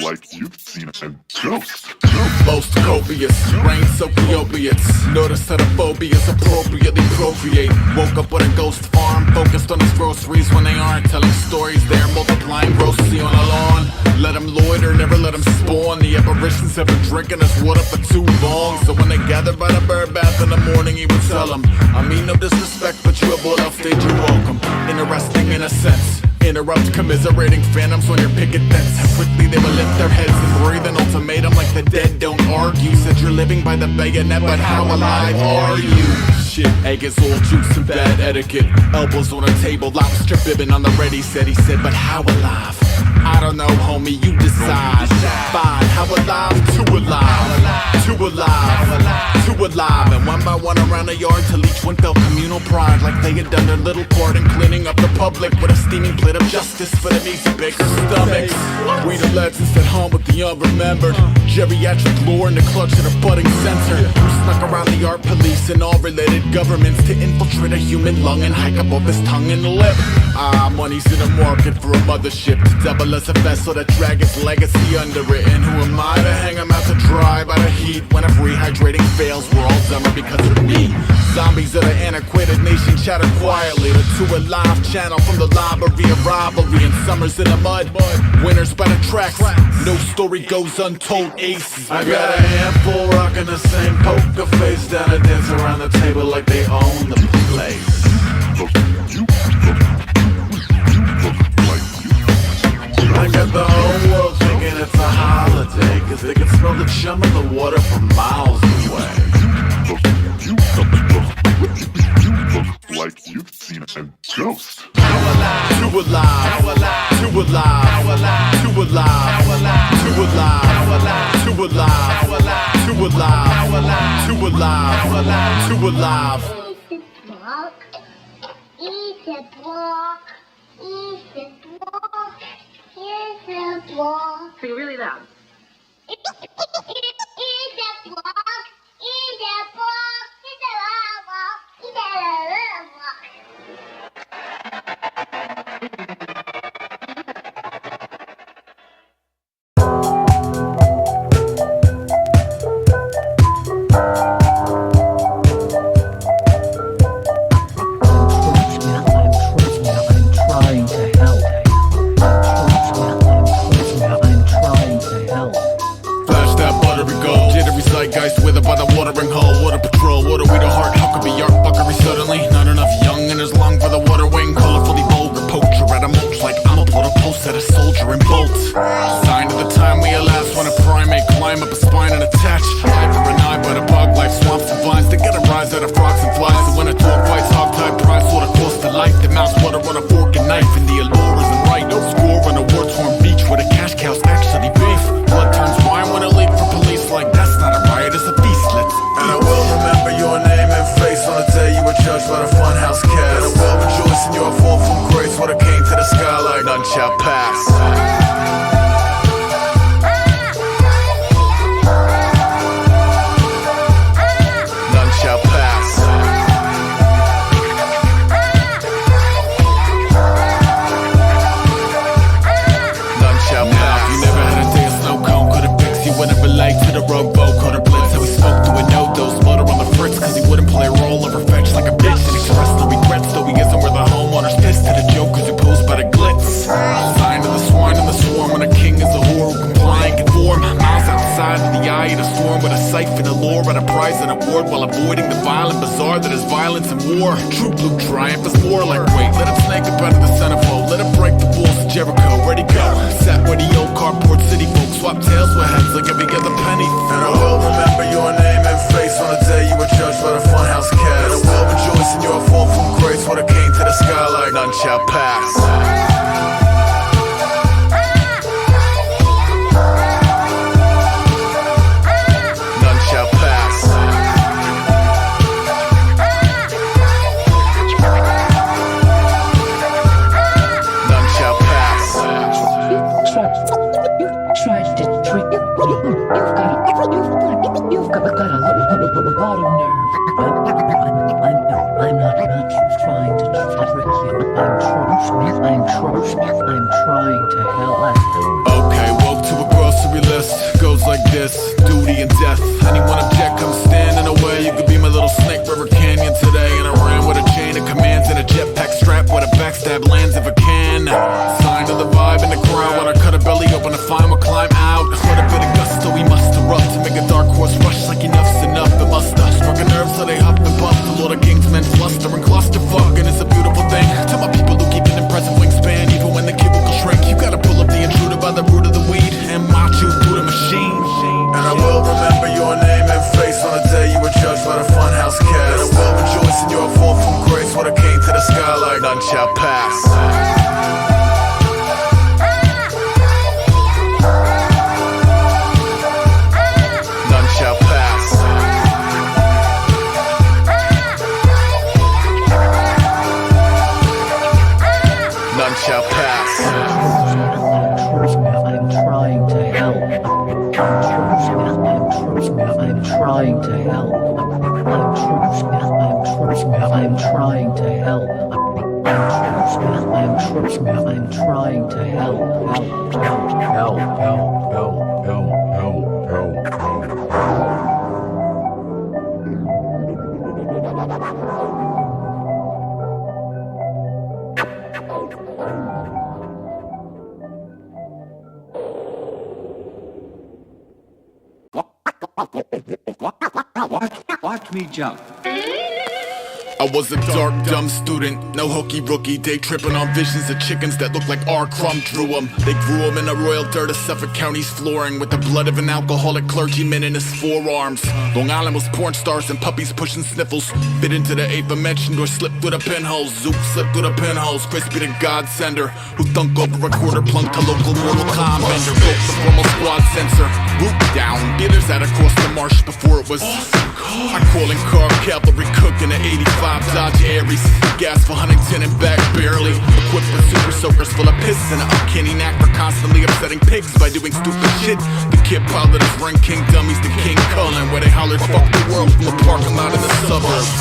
like you've seen a ghost. Most copious, rain soaking opiates. Notice that a phobias appropriately procreate. Woke up with a ghost farm, focused on his groceries when they aren't telling stories. They're multiplying grossly on a lawn. Let them loiter, never let them spawn. The apparitions have been drinking this water for too long. So when they gathered by the bird bath in the morning, he would tell them, I mean no disrespect, but you have all outstayed your welcome. Interesting in a sense. Interrupt commiserating phantoms on your picket fence. How quickly they will lift their heads and breathe an ultimatum like the dead don't argue. Said you're living by the bayonet, but how alive are you? Shit, egg is all juice and bad etiquette. Elbows on a table, lobster bibbing on the ready. Said he said, but how alive? I don't know, homie, you decide. Fine, how alive? Too alive. Too alive. Too alive. And one by one around the yard till each one felt communal pride, like they had done their little part in cleaning up the public with a steaming plate of justice for the measly stomachs. We the legends that haunt with the unremembered. Geriatric lore in the clutch of the budding censor, who snuck around the art police and all related governments to infiltrate a human lung and hike up off his tongue and lip. Ah, money's in the market for a mothership to double as a vessel to drag its legacy under it. And who am I to hang him out to dry by the heat? When if rehydrating fails, we're all dumber because of me. Zombies of the antiquated nation chatter quietly. The Too Alive channel from the library of rivalry. And summers in the mud, winners by the tracks. No story goes untold, aces. I got a handful rocking the same poker face, down and dance around the table like they own the place. I got the whole world thinking it's a holiday, cause they can smell the chum in the water from miles away. You look like you've seen a ghost. Too alive. Too alive. Too alive. Too alive. Too alive. Too alive. Too alive. Too alive. Eat a block. Eat a block. Eat a block. Sing really loud. Eat a block. Eat a block. Eat a lava. Eat a lava. Zeitgeist withered by the watering hole. Water patrol, water we the heart. How could be art fuckery suddenly? Not enough young'unners long for the water wing. Colorfully vulgar poacher at a mulch like I'm a put a post at a soldier in bolts. Sign of the time we elapse when a primate climb up a spine and attach. Eye for an eye, but a bug like swamps and vines to get a rise out of frogs and flies. So when a dog bites hog tied price, what a cost to life. The mouse water on a fork and knife, and the allure isn't right. No score on a war-torn beach where the cash cows actually beef. Blood turns wine when it leak for police like that's not a riot, it's a feastlet. And I will remember your name and face on the day you were judged by the funhouse cast. And I will rejoice in your fall from grace when it came to the sky like none shall pass. None shall pass. None shall pass. You never had a day of snow cone, couldn't fix you, wouldn't relate to the rowboat, couldn't blitz. So he spoke to a no-dose, motor on the fritz, cause he wouldn't play a role of perfection like a bitch. And he expressed no regrets, though he isn't where the homeowner's pissed to the jokers who pose by the glitz. Sign of the swine and the swarm when a king is a whore who comply and conform. Miles outside of the eye of the storm with a siphon of lore at a prize and award while avoiding the violent bazaar that is violence and war. True blue triumph is war like wait, let him snake up out of the centerfold, let him break the walls of Jericho. Where'd he go? Sat where the old cardboard city folks swap tails with heads like every other penny. And I will remember your name and face on the day you were judged by the funhouse cast. And I will rejoice in your fall from grace when it came to the sky like none shall pass. You've got a lot of nerve. I'm not trying to trick you. I'm trying to help. Okay, woke to a girl so out. What a bit of gusto we muster up to make a dark horse rush like enough's enough. It must have struck a nerve so they huff and puff. The Lord of Kings men fluster and clusterfuck, and it's a beautiful thing. To my people who keep an impressive wingspan, even when the cubicle shrink, you gotta pull up the intruder by the root of the weed and march you through the machine. And I will remember your name and face on the day you were judged by the funhouse cast. And I will rejoice in your fall from grace when it came to the sky like None shall pass. none shall pass. None shall pass. I'm trying to help. I'm trying to help. I'm trying to help. I'm trying to help. Watch me jump. I was a dark, dumb student, no hokey rookie, day tripping on visions of chickens that look like our crumb drew them. They grew them in the royal dirt of Suffolk County's flooring, with the blood of an alcoholic clergyman in his forearms. Long Island was porn stars and puppies pushing sniffles, fit into the aforementioned or slipped through the pinholes. Zoop slipped through the pinholes, crispy the godsender, who thunk over a quarter plunk to local Mortal Kombat vendor, broke the formal squad censor, whoop down, beaters out across the marsh before it was I call in carb cavalry cook in the 85 Dodge Aries, gas for Huntington and back barely, equipped with super soakers full of piss and an uncanny knack for constantly upsetting pigs by doing stupid shit. The kid pilot is Ring King dummies to King Cullen, where they hollered fuck the world from the parking lot in the suburbs.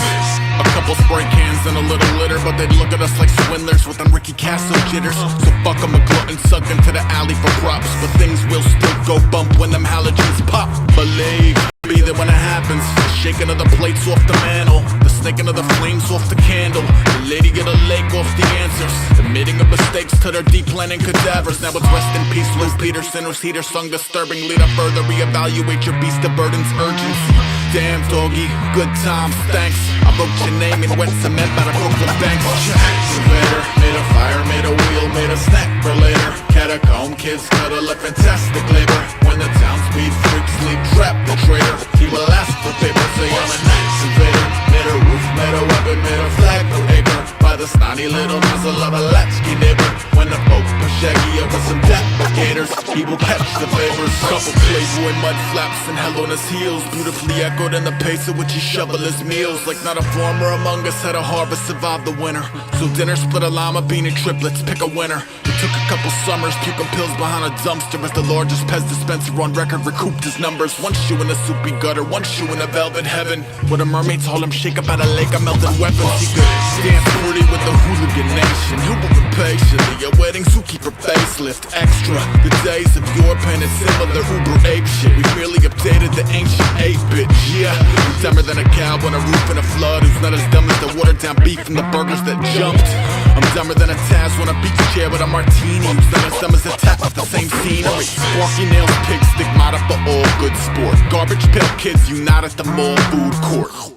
A couple spray cans and a little litter, but they'd look at us like swindlers with them Ricky Castle jitters. So fuck 'em, a glutton suck into the alley for props, but things will still go bump when them halogens pop. Believe be there when it happens. The shaking of the plates off the mantle, the snaking of the flames off the candle, the lady get a leg off the answers, admitting of mistakes to their deep planning cadavers. Now it's rest in peace Lou Peterson, whose heater sung disturbingly to further reevaluate your beast of burden's urgency. Damn doggy, good times, thanks. I wrote your name in wet cement by the Brooklyn banks. Excavator, made a fire, made a wheel, made a snack for later. Catacomb kids cuddle up fantastic labor. When the town speed freaks sleep trap the traitor, he will ask for paper, say I'm an excavator. Made a roof, made a weapon, made a flag per acre, by the snotty little nozzle of a latchkey neighbor. When the folk push Shaggy up with some gators, he will catch the favors. Couple playboy mud flaps and hell on his heels, beautifully echoed in the pace at which he shovel his meals. Like not a farmer among us had a harvest survive the winter, so dinner split a llama bean and triplets, pick a winner. It took a couple summers, puking pills behind a dumpster, as the largest Pez dispenser on record recouped his numbers. One shoe in a soupy gutter, one shoe in a velvet heaven, where the mermaids hold him shake up out a lake of melted weapons. He could dance pretty with the hooligan nation, who will patiently a wedding zookeeper facelift extra. The days of your pen is similar uber ape shit. We merely updated the ancient 8-bit, yeah. I'm dumber than a cow on a roof in a flood, who's not as dumb as the watered down beef from the burgers that jumped. I'm dumber than a Taz on a beach chair with a martini, who's not as dumb as a tap off the same scenery. Sparky nails, pig stigmata for all good sport. Garbage pail kids unite at the mall food court.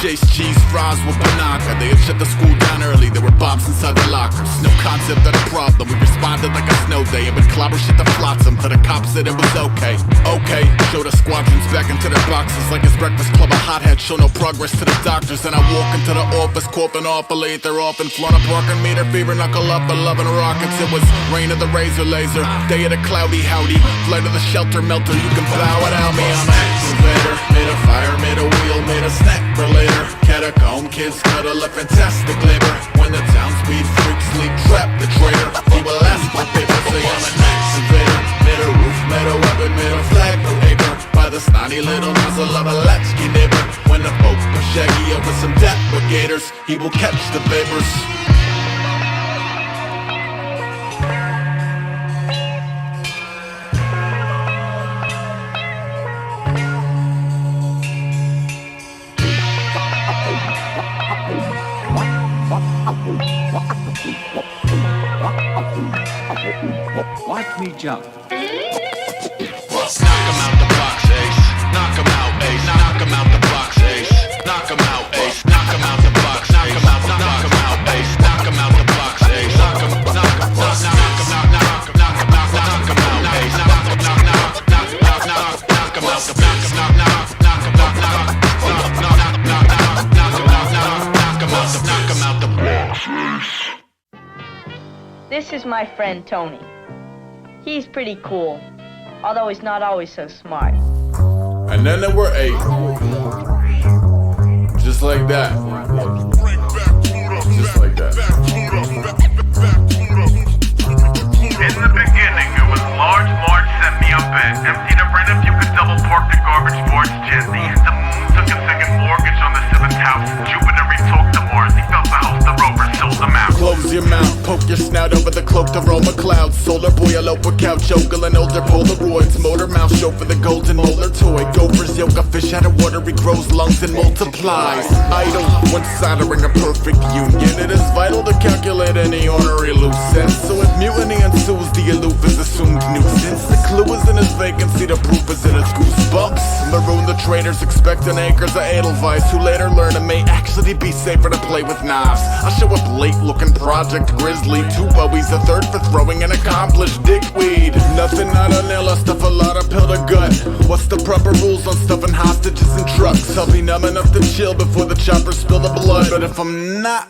Chase cheese fries with Banaka. They had shut the school down early, there were bombs inside the lockers. No concept of the problem, we responded like a snow day, and would clobber shit to flotsam till the cops said it was okay. Okay, show the squadrons back into their boxes like his breakfast club. A hothead show no progress to the doctors, and I walk into the office coughing awfully. They're off in Florida parking meter, fever knuckle up, 11 rockets. It was rain of the razor laser, day of the cloudy howdy, flight of the shelter melter. You can bow without me, I'm an excavator. Made a fire, made a wheel, made a snack for later. Catacomb kids cuddle up fantastic labor. When the town speed freaks sleep trap the traitor, he will ask for paper, say I'm an excavator. Made a roof, made a weapon, made a flag per acre, by the snotty little nozzle of a latchkey neighbor. When the folk push Shaggy up with some gators, he will catch the vapors. Watch me jump. This is my friend Tony. He's pretty cool, although he's not always so smart. And then there were 8. Just like that. Just like that. In the beginning, it was large Marge sent me a bet. Empty the rent if you could double park the garbage towards Jesse. The moon took a second mortgage on the 7th house. Jupiter re-talked to Mars. He felt the house, the rover sold them out. Close your mouth, poke your snout over the cloak to roam a cloud. Solar boy, elope with couch, ogling older Polaroids. Motor mouth, show for the golden molar toy. Gophers yoke a fish out of water, he grows lungs and multiplies. Idle, one soldering a perfect union. It is vital to calculate any ornery loose ends. So if mutiny ensues, the aloof is assumed nuisance. The clue is in his vacancy, the proof is in his goosebumps. Maroon the traders expecting acres of Edelweiss, who later learn it may actually be safer to play with knives. I show up late looking Project Grizzly, 2 Bowies, a 3rd for throwing an accomplished dickweed. Nothing not a nail, I stuff a lot of pill to gut. What's the proper rules on stuffing hostages in trucks? I'll be numb enough to chill before the choppers spill the blood. But if I'm not,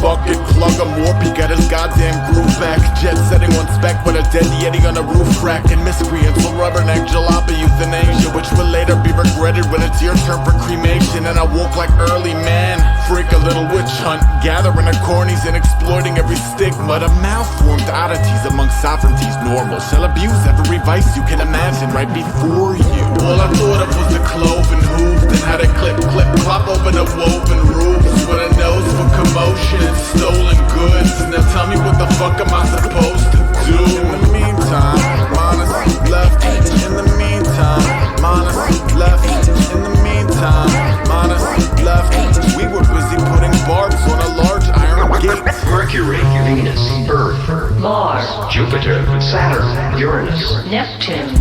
bucket, plug a warp, he got his goddamn groove back. Jet setting on spec with a dead yeti on a roof crack. And miscreants will rubberneck jalopy euthanasia, which will later be regretted when it's your turn for cremation. And I walk like early man, freak a little witch hunt, gathering the cornies and exploiting every stigma. The malformed oddities among sovereignties normal shall abuse every vice you can imagine right before you. All I thought of was the cloven hoof, then had it clip, clip, clop over the woven roofs with a nose for commotion and stolen goods. Now tell me what the fuck am I supposed to do? In the meantime, Mona's left. In the meantime, Mona's left. In the meantime, Mona's left. We were busy putting barbs on a large iron gate. Mercury, Venus, Earth, Mars, Jupiter, Saturn, Uranus, Neptune.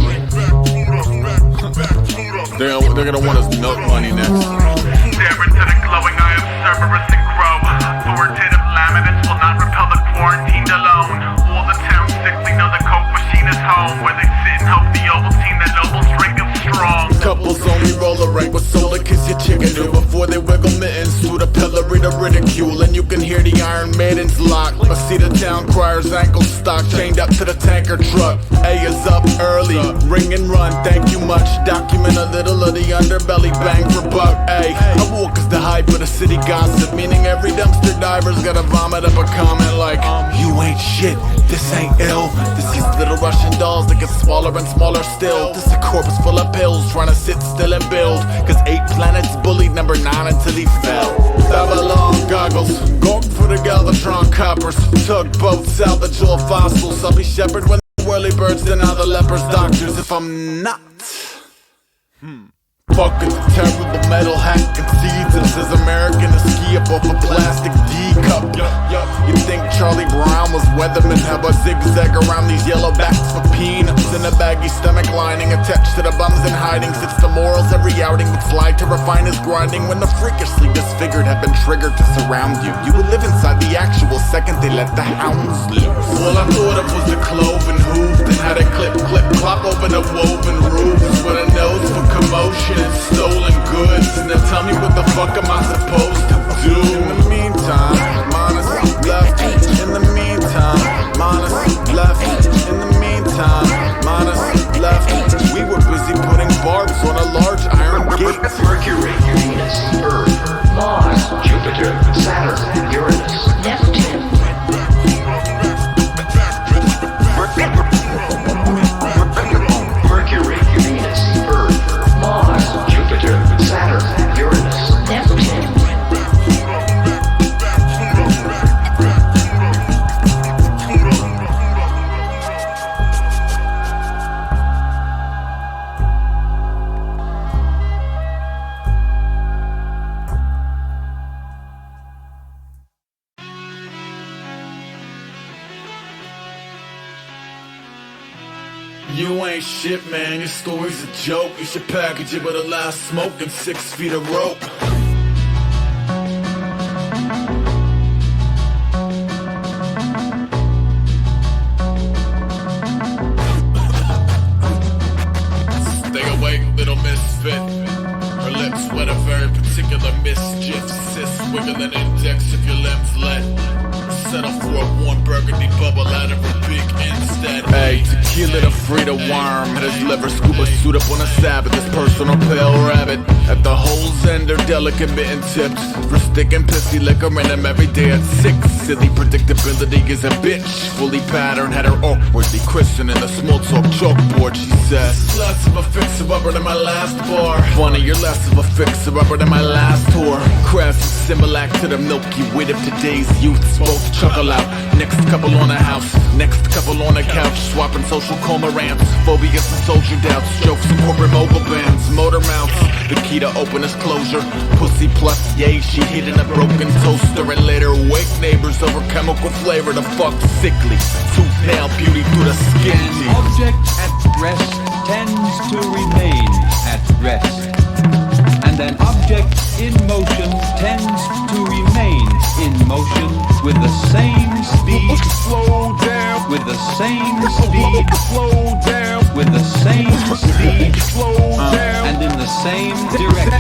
They're gonna want us milk money next. Stare into the glowing eye of Cerberus and Crow. Authoritative laminates will not repel the quarantined alone. All the town sickly know the coke machine is home, where they sit and hope the Ovaltine that nobles drink is strong. Couples only roll a rank with solar kiss your chicken do before they wiggle mittens through the pillory to ridicule. And you can hear the Iron Maiden's lock. I see the town criers ankle stock chained up to the tanker truck. A is up early, ring and run, thank you much. Document a little of the underbelly, bang for buck. A, I walk as the hype of the city gossip, meaning every dumpster diver's gotta vomit up a comment like, you ain't shit, this ain't ill. This is little Russian dolls that get smaller and smaller still. This a corpse full of pills trying to sit still and build. Cause 8 planets bullied number 9 until he fell. Babylon goggles, gawk for the Galvatron coppers. Tugboats, salvage all fossils. I'll be shepherd when the whirlybirds deny the lepers doctors. If I'm not fucking terrible metal hack concedes and says American to ski up off a plastic D-cup. You think Charlie Brown was Weatherman? How about zigzag around these yellow backs for peanuts? In a baggy stomach lining attached to the bums in hiding sits the morals every outing would slide to refine his grinding. When the freakishly disfigured have been triggered to surround you, you would live inside the actual second they let the hounds loose. All I thought of was the cloven hoof, then had it clip, clip, clop over the woven roofs with a nose for commotion and stolen goods. Now tell me what the fuck am I supposed to do? In the meantime, Mona's left. In the meantime, Mona's left. In the meantime, Mona's left. We were busy putting barbs on a large iron gate. Mercury, Venus, Earth, Mars, Jupiter, Saturn, Uranus, Neptune. Mercury, Venus, Earth, Mars, Jupiter, Saturn, Uranus, Neptune. You ain't shit, man, your story's a joke. You should package it with a last smoke and 6 feet of rope. Stay awake, little misfit. Her lips wet a very particular mischief. Sis wiggling index if your limbs let. Settle for a warm burgundy bubble out of a big instead. Hey, tequila to free the worm. Had his liver scuba suit up on a Sabbath. His personal pale rabbit. At the hole's end, they're delicate mitten tips. For stick and pissy liquor in them every day at 6. Silly predictability is a bitch. Fully patterned, had her awkwardly christening the small talk chalkboard. She says, less of a fixer-upper than my last bar. Funny, you're less of a fixer-upper than my last tour. Crass is similar to the milky wit of today's youths. Both chuckle out. Next couple on a house, next couple on a couch. Swapping social cormorants, phobias and soldier doubts. Jokes and corporate mobile bands, motor mounts. The key to open is closure. Pussy plus yay, she hid in a broken toaster. And later wake neighbors over chemical flavor. The fuck sickly, tooth nail beauty through the skin. An object at rest tends to remain at rest, and an object in motion tends to remain in motion with the same speed. Slow down, with the same speed. slow down, with the same speed. slow down. And in the same direction.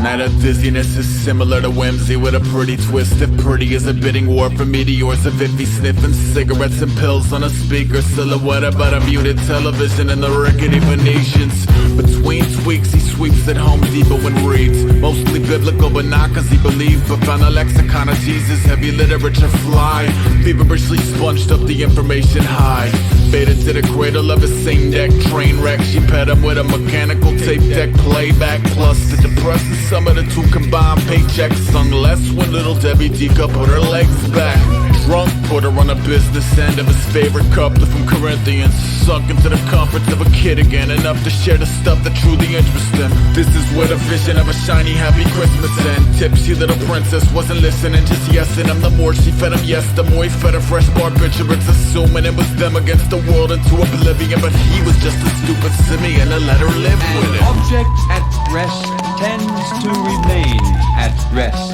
Night of dizziness is similar to whimsy with a pretty twist. If pretty is a bidding war for meteors of Iffy sniffing cigarettes and pills on a speaker. Silhouette about a muted television and the rickety Venetians. Between tweaks he sweeps at Home Depot and reads. Mostly biblical but not cause he believes. But found a lexicon of Jesus, heavy literature fly. Feverishly sponged up the information high. Faded to the cradle of a same deck train wreck. She pet him with a mechanical tape deck playback. Plus the depressing sum of the two combined paychecks. Sung less when little Debbie Deca put her legs back. Drunk put her on the business end of his favorite couplet from Corinthians. Sunk into the comforts of a kid again. Enough to share the stuff that truly interests them. This is where the vision of a shiny happy Christmas end. Tipsy little princess wasn't listening, just yesing him. The more she fed him, yes, the more he fed her fresh barbiturates. Assuming it was them against the world into oblivion. But he was just a stupid simian to let her live with An it. object at rest tends to remain at rest,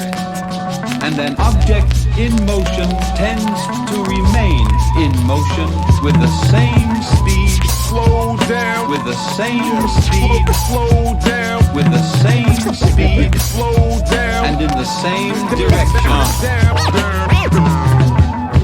and an object in motion tends to remain in motion with the same speed. Slow down, With the same speed. slow down, With the same speed. slow down. And in the same direction.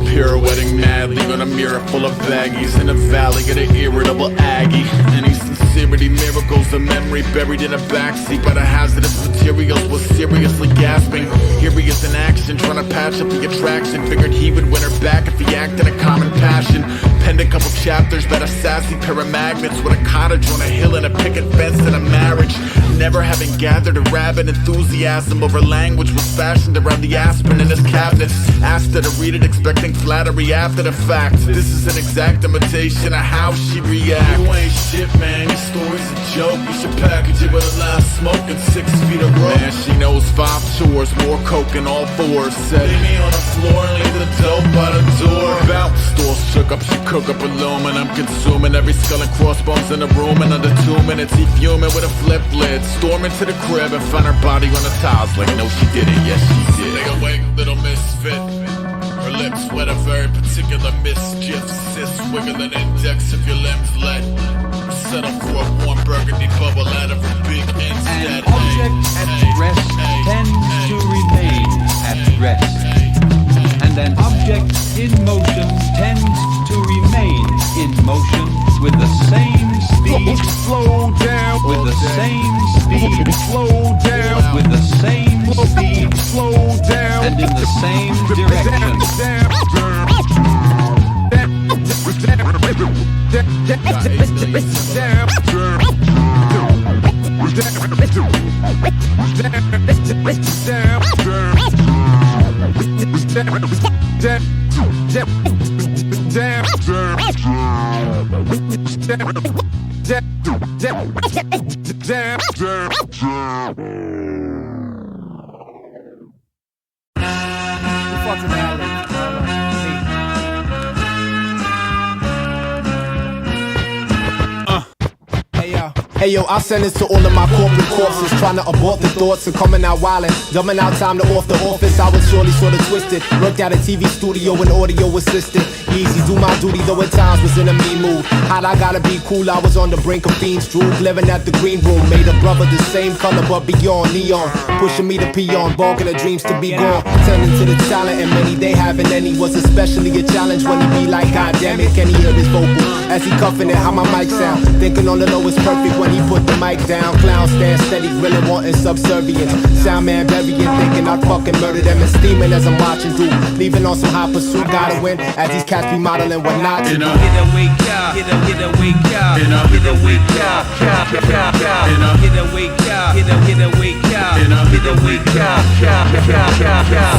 Pirouetting madly on a mirror full of baggies in a valley of the irritable Aggie. Any sincerity miracles, a memory buried in a backseat by the hazardous materials was seriously gasping. Here he is in action, trying to patch up the attraction. Figured he would win her back if he acted a common passion. Penned a couple chapters about a sassy pair of magnets with a cottage on a hill and a picket fence and a marriage. Never having gathered a rabid enthusiasm over language was fashioned around the aspirin in his cabinets. Asked her to read it, expecting flattery after the fact. This is an exact imitation of how she reacts. You ain't shit, man. Your story's a joke. You should package it with a line of smoke and 6 feet of rope. Man, she knows 5 chores, more coke and all 4. Said, leave me on the floor and leave the dope by the door. Bounce, store shook up, she cook up aluminum, consuming every skull and crossbones in the room. And under 2 minutes, he fuming with a flip lid. Storm into the crib and found her body on the tiles. Like, no, she didn't. Yes, she did. Stay awake, little misfit. Her lips wet a very particular mischief. Sis wiggling index of your limbs let. Settle for a warm burgundy bubble out of her big instead. An object at rest tends to remain at rest, and an object in motion tends to remain in motion with the same speed. Slow down. With the same speed. Slow down. With the same speed. Slow down. And in the same direction. Hey yo, I send this to all of my corporate corpses, trying to abort the thoughts of coming out wildin', dumbing out time to off the office. I was surely sort of twisted, worked out a TV studio and audio assistant. Easy, do my duty, though at times was in a mean mood. How'd I gotta be cool? I was on the brink of fiends, droop, living at the green room. Made a brother the same color, but beyond neon. Pushing me to pee on, barking the dreams to be gone. Tending to the talent, and many they haven't any. Was especially a challenge when he be like, God damn it, can he hear his vocal? As he cuffing it, how my mic sound. Thinking on the low is perfect when he put the mic down. Clown stand steady, really wanting subservience. Sound man burying, thinking I'd fucking murder them and steaming as I'm watching through. Leaving on some high pursuit, gotta win. As these cats be modeling what not to do. Get away, cow. Get away, cow. Get away, cow. Get away, cow. Get away, cow. Get away, cow.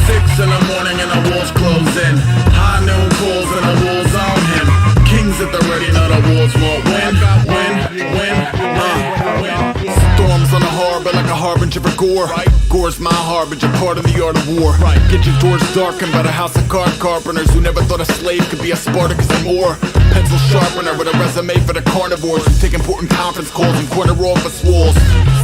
6 in the morning and the walls close in. High noon calls and the walls on him. Kings at the ready, now the walls won't win. Storms on the harbor like a harbinger of gore. Gore's my harbinger, part of the art of war. Get your doors darkened by the house of card carpenters who never thought a slave could be a Spartacus and more. Pencil sharpener with a resume for the carnivores who take important conference calls and corner office walls.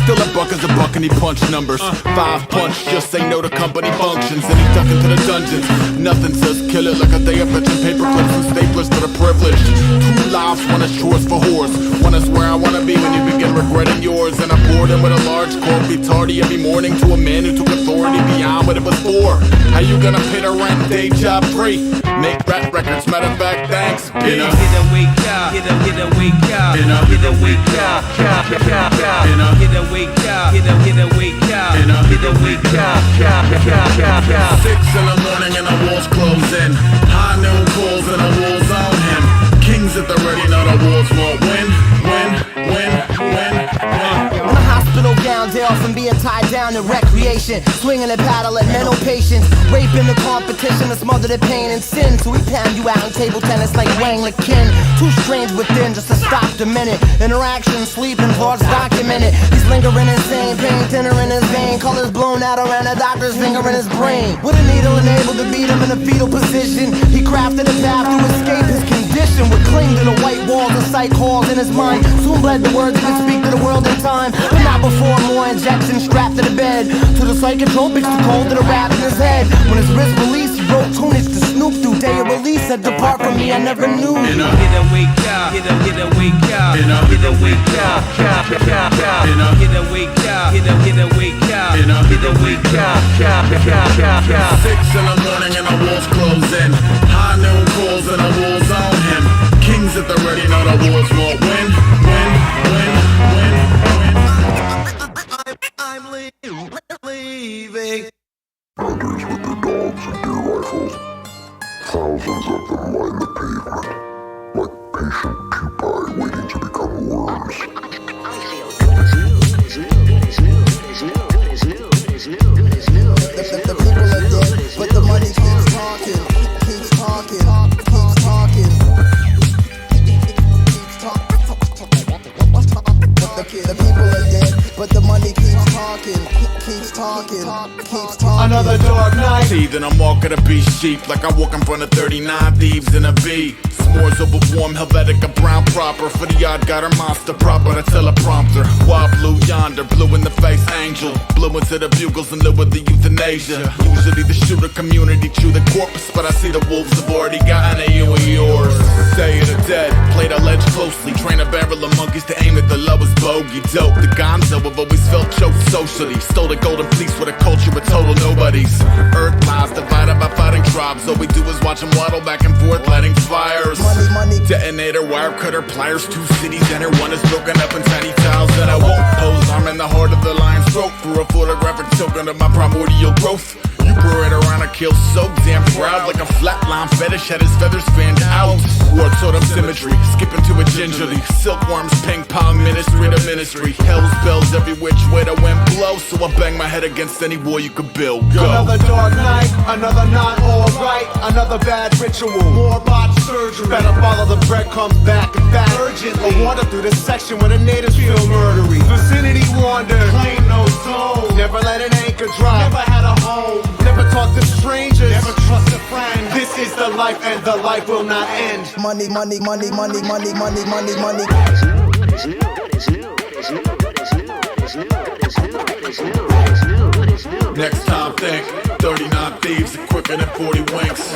Still a buck is a buck and he punch numbers. 5 punch, just say no to company functions. And he duck into the dungeons. Nothing says kill it like a day of fetching paper clips and staplers for the privileged. 2 lives, one is chores for whores. One is where I wanna be when you begin regretting yours. And I bored him with a large coffee tardy every morning to a man who took authority beyond what it was for. How you gonna pay the rent, day job free? Make rap records, matter of fact, thanks, Get away, cow. Get away, cow. Get away, cow. Get away, cow. Get away, cow. Get away, cow. 6 in the morning and the walls close in. High noon calls and the walls on him. Kings at the ready, now the walls won't win. In a hospital gown, day off from being tied down to recreation. Swinging a paddle at mental patience. Raping the competition to smother the pain and sin. So we pound you out in table tennis like Wang Kin. Too strange within just to stop the minute. Interaction, sleeping, thoughts documented. He's lingering insane, pain thinner in his vein. Colors blown out around the doctor's finger in his brain. With a needle enabled to beat him in a fetal position. He crafted a path to escape his condition. Would cling to the white walls of psych halls in his mind. Soon bled the words that could speak to the world in time. But not before more injections strapped to the bed. To the psychotropics, too cold to the rap in his head. When his wrist released, he wrote tunage to Snoop through day of release. Said depart from me, I never knew you. Get away, cow. Get away, cow. Get away, cow. Get away, cow. Get away, cow. Get away, cow. 6 in the morning and the walls close in. High noon calls and the walls on him. Kings at the ready, now the walls won't win. I'm leaving. Hunters with their dogs and deer rifles. Thousands of them line the pavement, like patient pupae waiting to become worms. The people are dead, but the money keeps talking. Keeps talking. Keeps talking. The people are dead, but the money keeps talking. Keeps talking. Keeps talking. Another dark night. See that I'm walking a beast sheep like I walk in front of 39 thieves in a bee. S'mores over warm Helvetica brown proper for the odd got her monster proper the teleprompter. Wild blue yonder, blue in the face angel, blue into the bugles and live with the euthanasia. Usually the shooter community chew the corpus, but I see the wolves have already gotten a you and yours. Day of the dead, play the ledge closely, train a barrel of monkeys to aim at the lowest bogey. Dope, the gonzo have always felt choked socially. Stole the golden fleece with a culture of total nobodies. Earth lies divided by fighting tribes. All we do is watch them waddle back and forth, lighting fires. Money. Detonator, wire cutter, pliers, 2 cities, and her one is broken up in tiny tiles that I won't pose. I'm in the heart of the lion's throat for a photographic token of my primordial growth. You parade around a kill so damn proud, like a flatline fetish had his feathers fanned out. War totem symmetry, skipping to it gingerly. Silkworms, ping pong, ministry to ministry. Hell's bells every which way the wind blows, so I bang my head against any wall you could build. Go. Another dark night, another not alright, another bad ritual, more botched surgery. Better follow the breadcrumbs back and back urgently. I wander through this section where the natives feel murdery. Vicinity wander, claim no zone. Never let an anchor drop, never had a home. Never talk to strangers, never trust a friend. This is the life and the life will not end. Money. Next time think 39 thieves are quicker than 40 winks.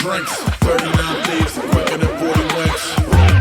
drinks. 39 thieves, quicker than 40 winks.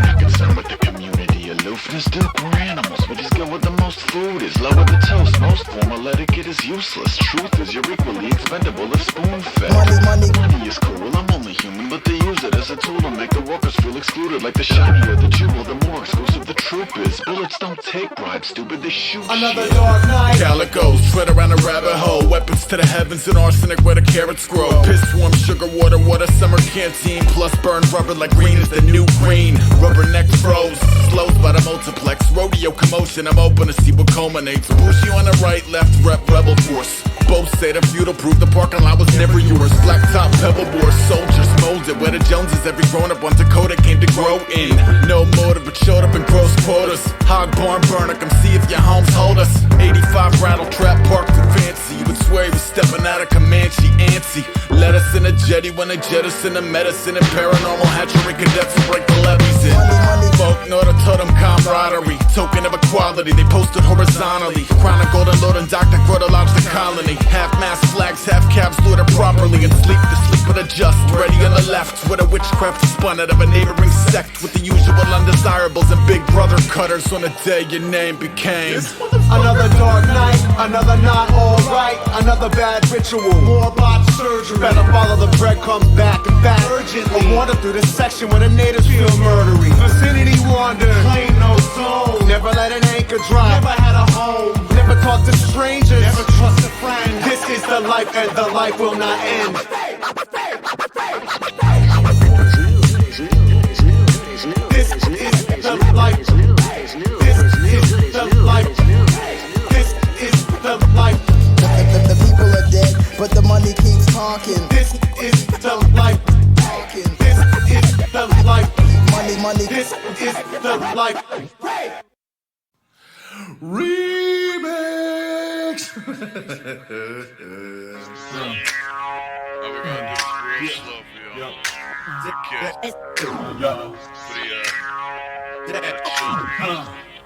Not concerned with the community, aloofness, still poor animals, but he's good with the most food, is low with the toast. Most formal etiquette is useless. Truth is you're equally expendable if spoon-fed. Money is cool, I'm only human, but they use it as a tool to make the workers feel excluded. Like the shinier the jewel, the more exclusive the troop is. Bullets don't take bribes, stupid, they shoot. Another dark night. Calicos, tread around a rabbit hole. Weapons to the heavens and arsenic where the carrots grow. Piss warm, sugar water, summer canteen. Plus burned rubber like green is the new green. Rubberneck froze, slows by the multiplex. Rodeo commotion, I'm open to see what culminates. Bushy on the right, left, rep, rebel force. Both say the feudal proof the parking lot was never yours. Black top, pebble board, soldiers molded. Where the Joneses, every grown up on Dakota came to grow in. No motive, but showed up in gross quotas. Hog barn burner, come see if your homes hold us. 85 rattle trap parked too fancy. You would swear he was stepping out of Comanche, antsy. Let us in a jetty when they jettison the medicine and paranormal hatchery cadets who break the levees in. Folk know the totem camaraderie, token of equality. They posted horizontally. Crown of golden lord and Dr. Grotto lodged the colony. Half-mast flags, half-caps, loaded properly. And sleep the sleep but adjust. Ready on the left, where the witchcraft is spun out of a neighboring sect. With the usual undesirables and big brother cutters on the day your name became. Another dark night, another not alright. Another bad ritual, more botched surgery. Better follow the breadcrumbs back and back urgently. I wander through this section where the natives feel murdery. Vicinity wander, claim no zone. Never let an anchor drop, never had a home. Never talk to strangers, never trust a friend. This is the life and the life will not end. This is the life. This is the life. This is the life. The people are dead, but the money keeps talking. This is the life. This is the life. Money. This is the life. Remix! Are we gonna do this real slow for y'all? Okay.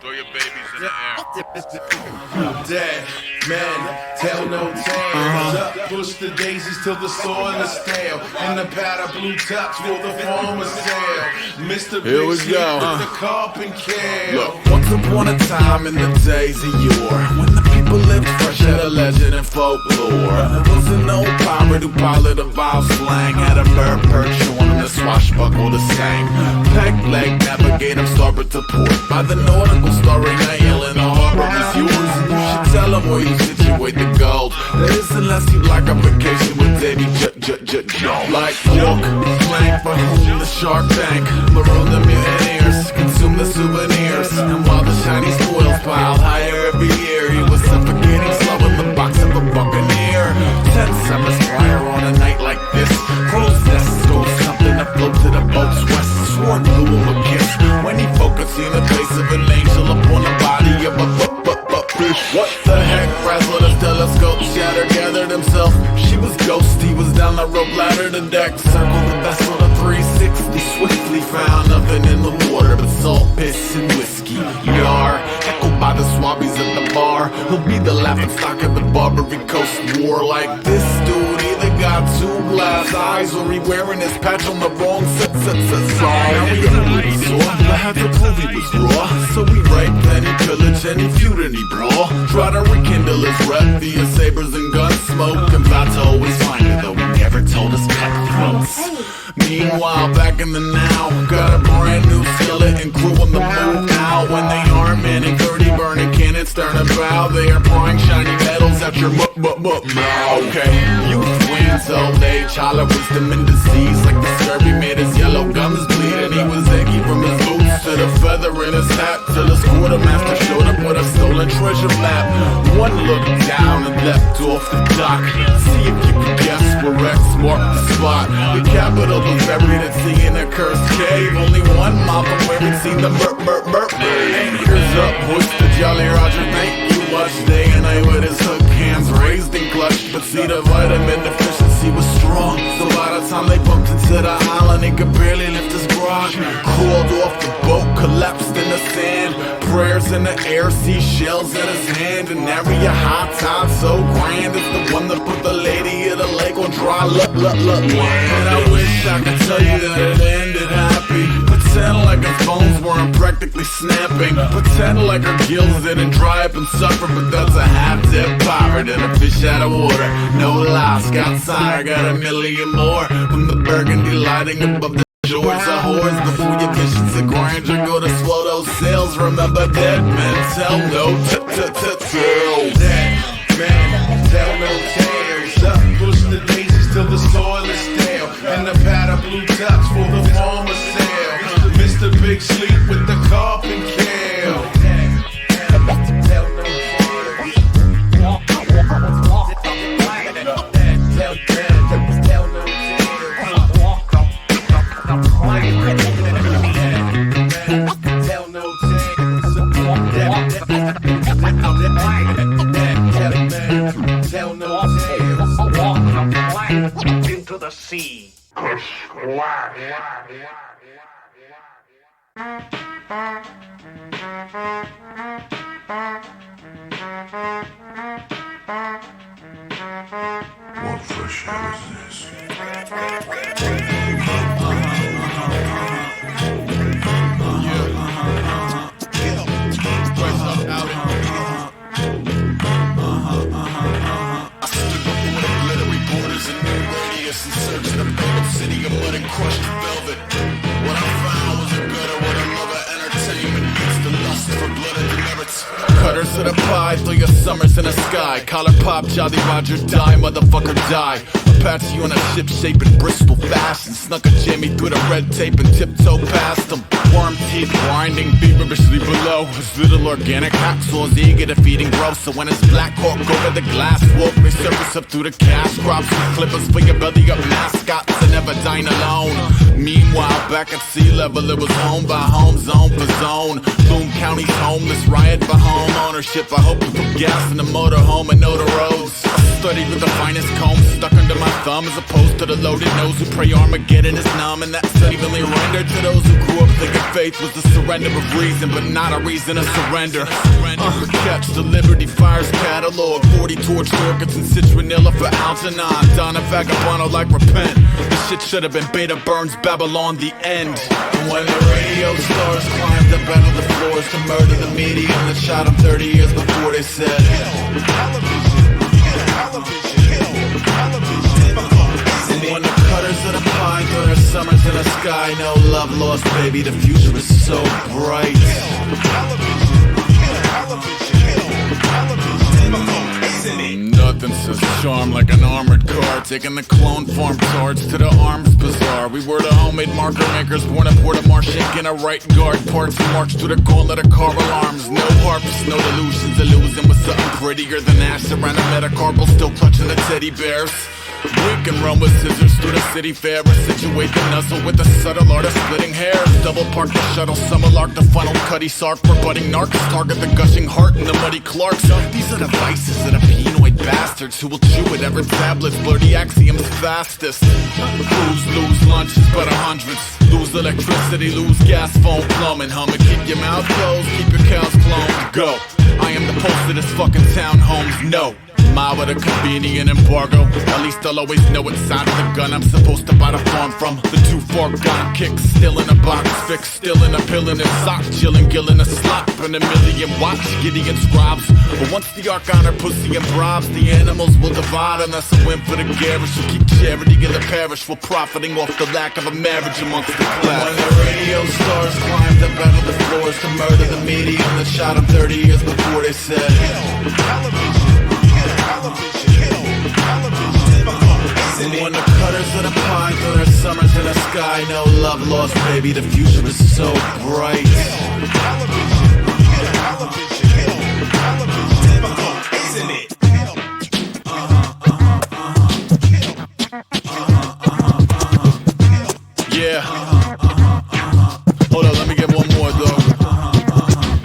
Throw your babies in the air. Dead men tell no tales. Up, push the daisies till the soil is stale. And the powder blue tops will the farmers sail. Mr. Here we Big go. with the carpent can. Look, once upon a time in the days of yore, when the people lived fresh, had a legend and folklore. There wasn't no pirate who piloted a vile slang. Had a bird perch on him, the swashbuckle the same. Peg leg, navigate him starboard to port. By the nautical starring nail in the harbor is yours. And you should tell him where you situate the gold. That is unless you like a vacation with Davy Joe. Like York, flank for whom the Shark Tank. Maroon the mutineers, consume the souvenirs. And while the shiny spoils pile higher every year, he was suffocating slow in the box of a buccaneer. 10 summers prior on a night like this, crow's nests go something to float to the boat's west. Sworn blew him a kiss when he focused in the face of an angel upon the body of a fish. What the heck? Frazzled his telescope, shattered, gathered himself. She was ghost, he was down the rope ladder to deck. Circled the vessel to 360, swiftly found nothing in the water but salt, piss, and whiskey. Yar, echoed by the swabbies at the bar. He'll be the laughing stock of the Barbary Coast War. Like this dude either got two glass eyes or he wearing his patch on the wrong side. Now we saw, I had to prove he was raw. So we raped and he pillaged and he feuded and he brawl. Try to rekindle his rep via sabers and gun smoke. And that's always find it, though he never told us cutthroats. Meanwhile, back in the now, got a brand new skillet and crew on the move now. When they aren't manning 30 burning cannons, stern and bow, they are prying shiny metals at your mouth. Okay, youth wins old age, hollow wisdom and disease. Like the scurvy made his yellow gums bleed, and he was achy from his boots to the feather in his hat. Till his quartermaster showed up with a stolen treasure map. One look down and leapt off the dock. See if you can guess where X marked the spot. The capital was buried at sea in a cursed cave. Only 1 mile from where we'd seen the burp. 8 years up, voice the Jolly Roger, thank you much. Day and night with his hook hands raised and clutched. But see, the vitamin deficiency was strong. So by the time they bumped into the island, he could barely lift his grog. Crawled off the boat, collapsed in the sand. Prayers in the air, seashells in his hand. An area high tide so grand, it's the one that put the lady of the lake on dry look. And I wish I could tell you that it ended happy. Pretend like his bones weren't practically snapping. Pretend like her gills didn't dry up and suffer. But that's a half-dead pirate and a fish out of water. No lie, Scott Sire got a million more from the burgundy lighting above the George a horse before your visions of grandeur go to swell those sails. Remember dead men tell no tell dead men tell no tales. Push the daisies till the soil is stale, and the pad of blue tops for the farmer's sale. Mr. Big Sleep with the coffin kale. Tell no into the sea. What fresh air is this? In search of the favorite city of mud and crushed velvet. What I found was a better what I love of entertainment meets the lust for blood and demerits. Cutters to the pie, throw your summers in the sky. Collar pop, Jolly Roger, die, motherfucker, die. Apache on a ship shape in Bristol fashion. Snuck a Jimmy through the red tape and tiptoe past them. Worm teeth grinding, feverishly below. His little organic hacksaws eager to feeding growth. So when his black hawk over the glass wolf resurface up through the cash crops with clippers for your belly up mascots and never dine alone. Meanwhile, back at sea level, it was home by home, zone for zone. Boone County's homeless, riot for home ownership. I hope to put gas in the motorhome and know the roads. I studied with the finest comb stuck under my thumb, as opposed to the loaded nose who pray Armageddon is numb. And that's evenly rendered to those who grew up thinking faith was the surrender of reason, but not a reason to surrender. Catch the Liberty Fires catalog, 40 torch orchids and citronella for Algernon. Donna Vagabond like repent. This shit should have been Beta Burns, Babylon, the end. And when the radio stars climbed up out of the floors to murder the media that shot them 30 years before, they said when the cutters of the pine throw their summers in the sky, no love lost, baby, the future is so bright. Nothing says charm like an armored car, taking the clone farm charge to the arms bazaar. We were the homemade marker makers, born at Port-a-Marche, in a right guard parts and march through the gauntlet of car alarms. No harps, no delusions, illusion was something prettier than ash around a metacarpal, still clutching the teddy bears. We can run with scissors through the city fair and situate the nuzzle with the subtle art of splitting hairs. Double park the shuttle, summer lark, the funnel cutty sark for budding narcs. Target the gushing heart and the muddy Clarks. These are the vices of the penoid bastards who will chew at every tablets, blur the axioms fastest. Lose lunches by the hundreds. Lose electricity, lose gas, phone, plumbing, humming. Keep your mouth closed, keep your cows cloned. Go. I am the pulse of this fucking townhomes. No. Mile with a convenient embargo. At least I'll always know what side of the gun I'm supposed to buy the farm from. The 2-4 gun kick, still in a box fix, still in a pill in a sock, chillin' gillin' a slop and a million watch, Gideon scribes. But once the arc honor pussy and bribes, the animals will divide, and that's a win for the garish who keep charity in the parish while profiting off the lack of a marriage amongst the class. When the radio stars climbed up out of the floors to murder the media that shot them 30 years before, they said and when the cutters of the pine throw their summers in the sky, no love lost, baby, the future is so bright. Yeah. Hold on, let me get one more though.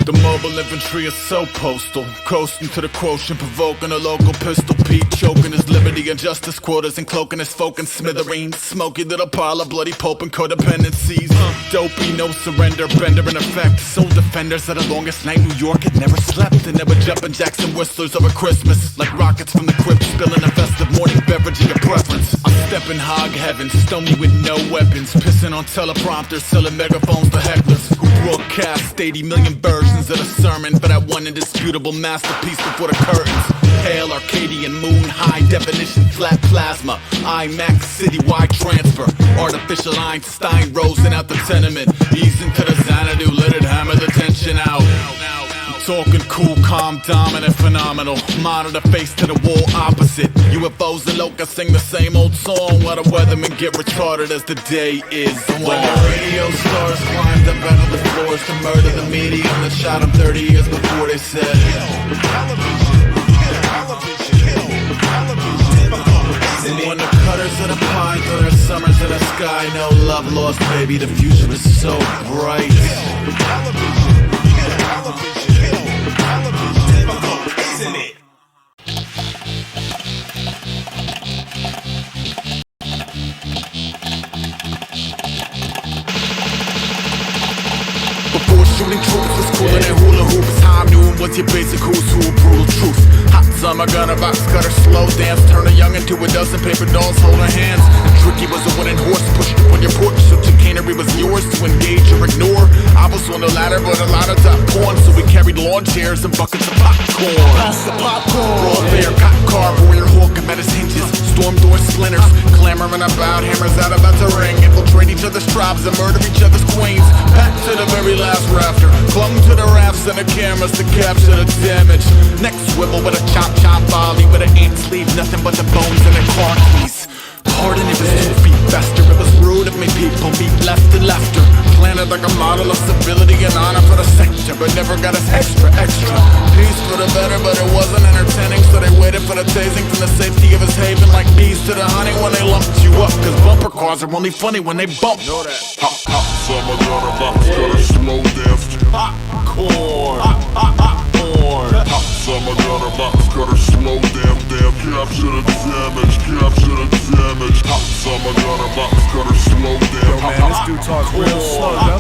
The mobile infantry is so postal, coasting to the quotient, provoking a local pistol Pete, choking his liberty and justice quotas and cloaking his folk in smithereens. Smoky little pile of bloody pulp and codependencies. Dopey, no surrender, bender in effect. Soul defenders at the longest night New York had never slept. And never jumping Jackson whistlers over Christmas, like rockets from the crypt, spilling a festive morning beverage in your preference. Stepping hog heaven, stone me with no weapons. Pissing on teleprompters, selling megaphones to hecklers who broadcast 80 million versions of the sermon for that one indisputable masterpiece before the curtains. Hail Arcadian moon, high definition, flat plasma, IMAX, citywide transfer, artificial Einstein rosing out the tenement, easing to the Xanadu, let it hammer the tension out. Talking cool, calm, dominant, phenomenal. Monitor face to the wall opposite. UFOs and locusts sing the same old song while the weathermen get retarded as the day is long. When the radio stars climbed up out of the floors to murder the medium that shot them 30 years before, they said and when the cutters of the pine throw their summers in the sky, no love lost, baby, the future is so bright. Before shooting troops was cooler than hula hoops. High noon was your basic who's who, brutal truth. Hot summer gun, a box cutter, slow dance. Turn a young into a dozen paper dolls holding hands. And tricky was a wooden horse pushed on your porch, so chicanery was yours to engage or ignore. I was on the ladder, but a lot of top corn, so we carried lawn chairs and buckets of popcorn. Pass the popcorn. Raw bear, cop car, warrior hawk, met his hinges. Storm door splinters, clamoring about hammers out about to ring. Infiltrate each other's tribes and murder each other's queens. Back to the very last rafter, clung to the rafts and the cameras to capture the damage. Next swivel with a chop volley with an ant sleeve, nothing but the bones and the car keys. Pardon, it was 2 feet faster. It was rude of me, people meet left and lefter. Planted like a model of civility and honor for the sector, but never got us extra. Peace for the better, but it wasn't entertaining, so they waited for the tasing from the safety of his haven, like bees to the honey when they lumped you up. Cause bumper cars are only funny when they bump. Know that. Summer gun, a box cutter, slow dance. Popcorn. Summer gun, a box cutter, slow damn. Capture the damage, capture the damage. Summer gun, a box cutter, slow damn. Yo man, this dude talks real slow, yo.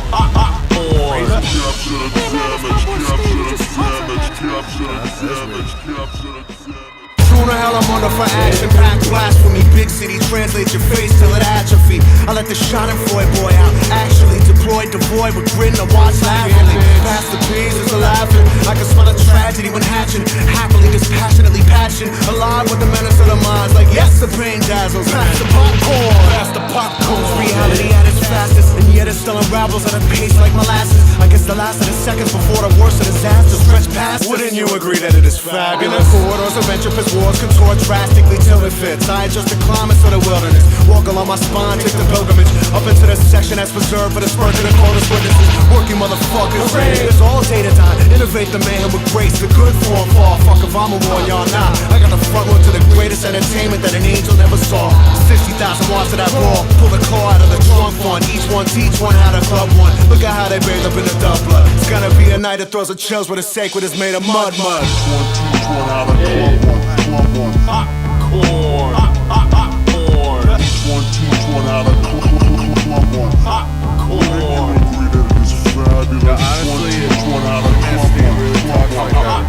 Capture the damage, capture the damage, capture the damage, capture the damage. Sooner hell I'm under for action, packed blasphemy. Big city translates your face till it atrophy. I let the schadenfreude boy out, actually deployed, devoid with grin to watch laughingly. Past the peas is a laughing, I can smell a tragedy when hatching. Happily, dispassionately passion, alive with the menace of the minds. Like yes, the pain dazzles. Pass the popcorn, pass the popcorn. Reality at its fastest, and yet it still unravels at a pace like molasses. I guess the last of the seconds before the worst of disasters stretch past. Wouldn't you agree that it is fabulous? Corridors of entropist wars contort drastically till it fits. I adjust the climates of the wilderness, walk along my spine, take the pilgrimage up into the section that's reserved for the spur to the coldest witnesses. Working motherfuckers, it's all data time. Innovate the man with grace, the good form fall. Fuck if I'm a war, y'all not. I got the front row to the greatest entertainment that an angel never saw. 60,000 watts of that raw, pull the claw out of the trunk fund. Each one teach one how to club one. Look at how they bathe up in the dub blood. It's gonna be a night that throws a chills where the sacred is made of mud. Each one teach one how to club one. Popcorn. Each one teach one how to club one. Popcorn. Agree that it is fabulous. Yeah, honestly, Each one teach one how to club Anthony one. really talks like that.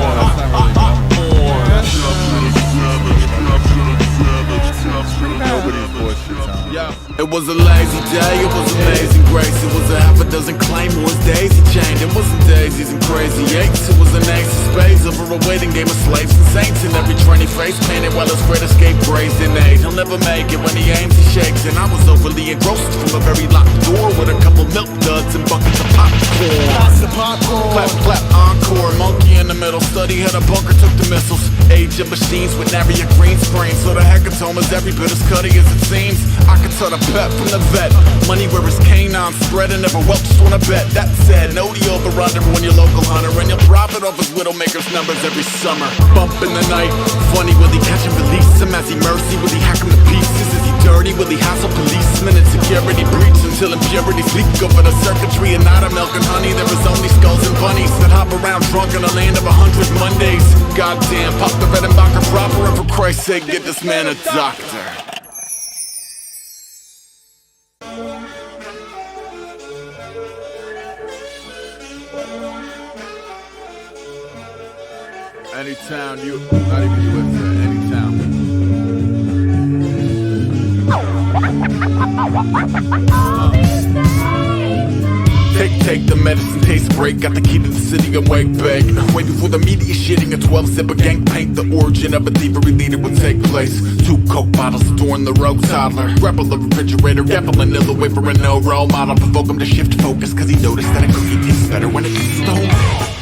That's not really normal. Capture the damage, capture the damage, capture the Nobody's damage. bullshit on it. It was a lazy day, it was amazing grace. It was a half a dozen claymores, daisy chained. It wasn't daisies and crazy eights. It was an ace of spades over a waiting game of slaves and saints. And every trainee face painted while his great escape braised in aid. He'll never make it when he aims, he shakes. And I was overly engrossed from a very locked door with a couple milk duds and buckets of popcorn. Pass the popcorn. Clap, clap, encore. Monkey in the middle, study had a bunker, took the missiles. Age of machines with nary a green screen. So the hecatoma's every bit as cutty as it seems. I could tell the pep from the vet. Money where his canine spread and never welched on a bet. That said, know the over-under when your local hunter, and you'll profit off his widowmaker's numbers every summer. Bump in the night, funny, will he catch and release him? As he mercy, will he hack him to pieces? Is he dirty? Will he hassle policemen? And security breach until impurities leak over the circuitry. And not a milk and honey, there is only skulls and bunnies that hop around drunk in a land of 100 Mondays. Goddamn, pop the Redenbacher proper, and for Christ's sake, get this man a doctor. Any town, not even USA, any town. Take the medicine, taste great. Got the key to the city and wake back. Way before the media shitting a 12-zipper gang paint. The origin of a thievery leader would take place. 2 Coke bottles storing the road toddler. Grapple the refrigerator, gamble a nil away for a no role model. Provoke him to shift focus, cause he noticed that a cookie tastes better when it's stolen.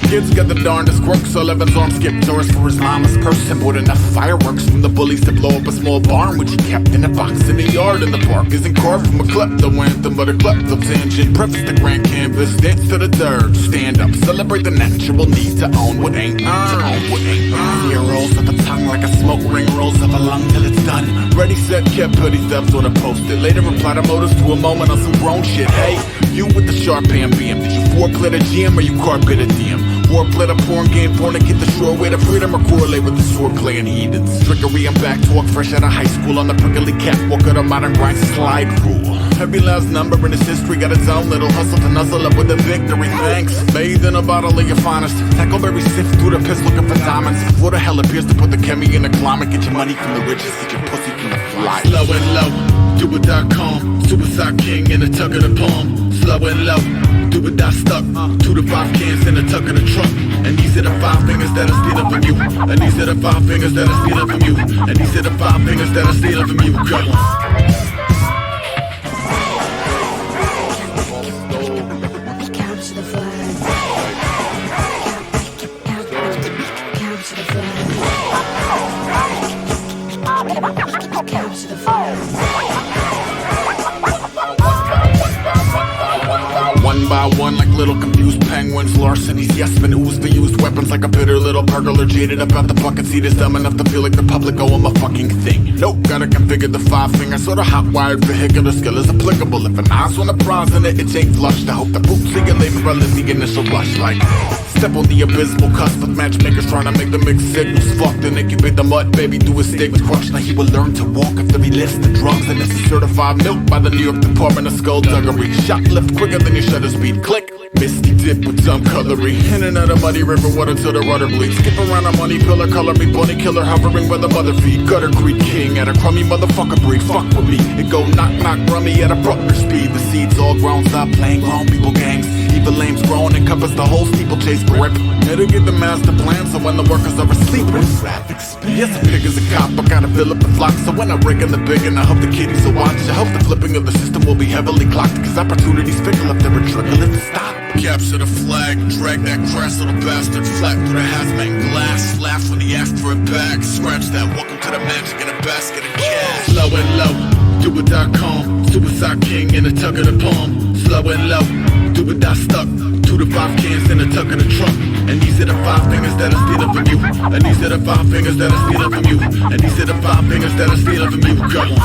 Kids got the darndest quirks, so Levin's arm skipped tours for his mama's purse and bought enough fireworks from the bullies to blow up a small barn, which he kept in a box in the yard. In the park isn't carved from a klepto anthem, but a klepto tangent. Preface the grand canvas, dance to the dirge. Stand up, celebrate the natural need to own what ain't earned. Fear rolls up a tongue like a smoke ring, rolls up a lung till it's done. Ready, set, kept, petty theft on a post-it. Later reply to motives to a moment on some grown shit. Hey, you with the sharp ambience, did you foreplay the GM or you carpet a DM? Warplay the porn game, fornicate the shore way to freedom or correlate with the sword playing heathens. Trickery and back talk, fresh out of high school on the prickly catwalk of the modern grind slide rule. Every last number in its history got its own little hustle to nuzzle up with a victory. Thanks, bathe in a bottle of your finest. Tackleberry sift through the piss looking for diamonds. Before the hell appears to put the chemi in the climate. Get your money from the riches, get your pussy from the fly. Slow and low, do it.com. Suicide king in the tug of the palm. Slow and low, do it dot stuck. 2 to 5 cans in the tuck of the trunk. And these are the 5 fingers that are stealing from you. And these are the 5 fingers that are stealing from you. And these are the 5 fingers that are stealing from you. Come on. Capture the flag. Capture the flag. Capture the flag. One by one, like little confused penguins. Larcenies, yes, men ooze the used weapons like a bitter little burglar. Jaded about the bucket seat is dumb enough to feel like the public owe him a fucking thing. Nope, gotta configure the 5 finger. Sort of hot-wired vehicular skill is applicable. If an eyes on the prize and it ain't flushed, I hope the boots of your labor are the initial rush. Like, step on the abysmal cusp with matchmakers trying to make the mixed signals. Fucked and incubate the mud, baby, do his stigmas crushed. Now he will learn to walk after he lifts the drugs. And this is certified milk by the New York Department of Skullduggery. Shoplift quicker than your shutter speed. Click. Misty dip with some coloring. In and out of muddy river water till the rudder bleeds. Skip around a money pillar, color me bunny killer, hovering where the mother feet. Gutter Creek king at a crummy motherfucker breed. Fuck with me, it go knock knock rummy at a Bruckner speed. The seeds all grown, stop playing grown people gangs. Evil lames grown, encompass the whole steeplechase grip. It'll get the master plan, so when the workers are asleep, traffic speed. Yes, a pig is a cop, I gotta fill up the flock. So when I break in the big and I hope the kiddies will watch. I hope the flipping of the system will be heavily clocked, cause opportunities fickle if they're a trickle if stop. Capture the flag, drag that crass little bastard flat through the hazmat glass. Laugh when he asked for it back. Scratch that, welcome to the magic in a basket of cash. Slow and low, do it.com. Suicide king in the tug of the palm. Slow and low, do it dot stuck. 2 to 5 cans in the tuck of the trunk. And these are the 5 fingers that are stealing from you. And these are the 5 fingers that are stealing from you. And these are the 5 fingers that are stealing from you. Come on.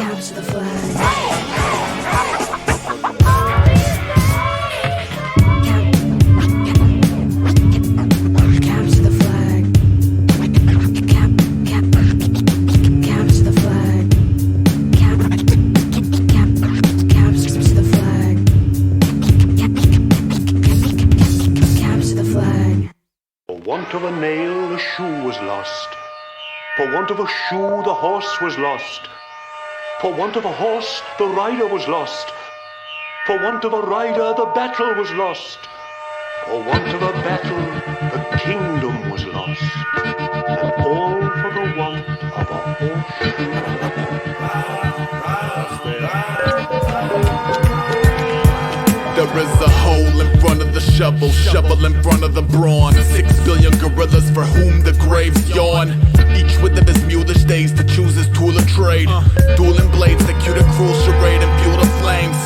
Capture the flag. Capture the flag. Capture the flag. For want of a nail, the shoe was lost. For want of a shoe, the horse was lost. For want of a horse, the rider was lost. For want of a rider, the battle was lost. For want of a battle, the kingdom was lost. And all for the want of a horseshoe. There is a hole in front of the shovel, shovel in front of the brawn. 6 billion gorillas for whom the graves yawn. Each with of his mulish days to choose his tool of trade. Dueling blades that cue the cruel charade and fuel the flames.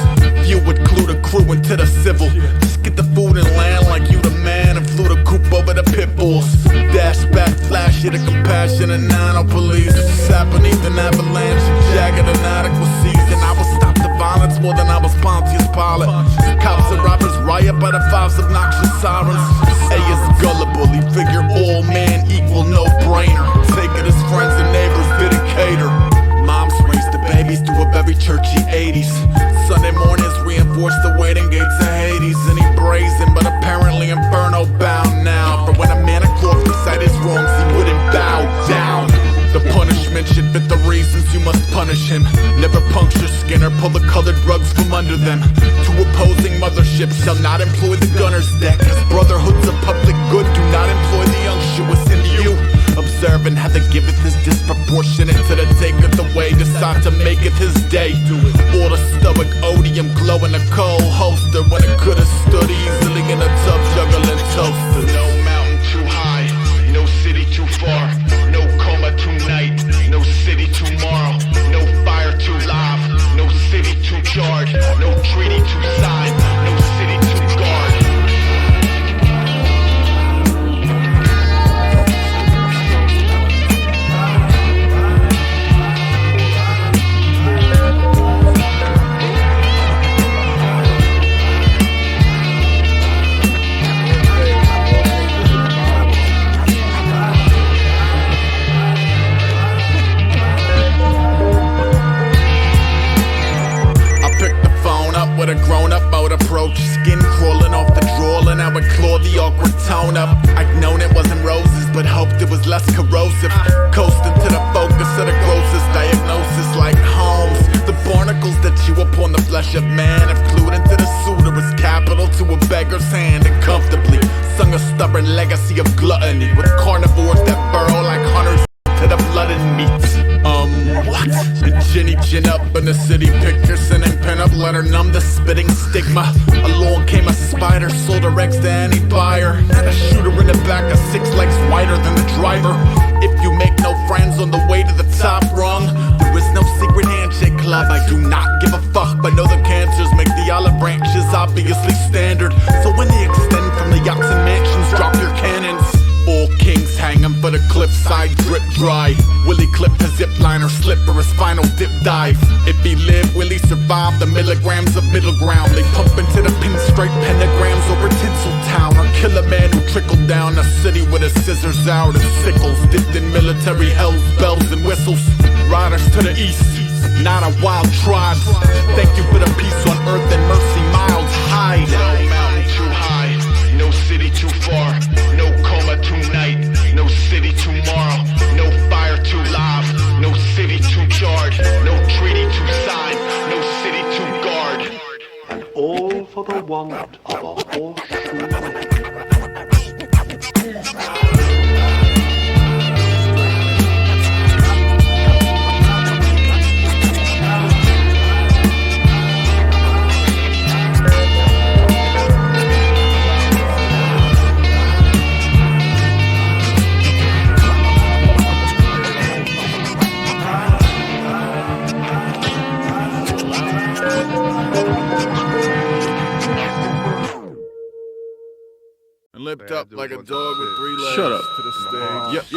Few would clue the crew into the civil. Just get the food and land like you the man and flew the coop over the pit bulls. Dash back, flash the compassion and nano police. Sat beneath an avalanche, jagged and adequate season. I will stop the violence more than I was Pontius Pilate. Cops and robbers riot by the 5's obnoxious sirens. A is gullible, he figure all man equal, no brainer. Take it as friends and neighbors, bid and cater. Moms raised the babies through a very churchy 80s. Son Sunday mornings reinforce the waiting gates of Hades. And he brazen, but apparently Inferno bound now. For when a man across beside his wrongs, he wouldn't bow down. The punishment should fit the reasons you must punish him. Never puncture skin or pull the colored rugs from under them. Two opposing motherships shall not employ the gunner's deck, as brotherhoods of public good do not employ the unctuous in you. Observing how the giveth is disproportionate to the taketh away, decide to maketh his day. All the stoic odium glow in a cold holster, when it could have stood easily in a tub juggling toasters. No mountain too high, no city too far, no coma tonight, no city tomorrow, no fire too live, no city too charged, no treaty too signed, no city too guard. With a grown-up mode approach, skin crawling off the drawl, and I would claw the awkward tone up. I'd known it wasn't roses, but hoped it was less corrosive. Coasting to the focus of the grossest diagnosis, like Holmes. The barnacles that chew upon the flesh of man have glued into the suitor as capital to a beggar's hand, and comfortably sung a stubborn legacy of gluttony, with carnivores that burrow like hunters to the blood and meat. What? And Jenny chin up in the city picture, sending pen-up letter numb the spitting stigma. Along came a spider, sold her eggs to any buyer. Had a shooter in the back, a 6 legs wider than the driver. If you make no friends on the way to the top rung, there is no secret handshake club. I do not give a fuck, but know the cancers make the olive branches obviously standard. So when they extend from the yachts and mansions, drop your cannons. All kings hanging for the cliffside, drip dry. Willie clipped his zip liner, slip for his final dip dive. If he lived, will he survive the milligrams of middle ground? They pump into the pinstripe pentagrams over Tinseltown, or kill a man who trickled down the city with his scissors out and sickles, dipped in military hells, bells and whistles. Riders to the east, not a wild tribe. Thank you for the peace on earth and mercy miles hide. No mountain too high, no city too far, no coma tonight, no city tomorrow, no fire too live, no city too charged, no treaty too signed, no city too guard. And all for the want of a horseshoe. Lipped up like a dog with 3 legs. Shut up. To the stage.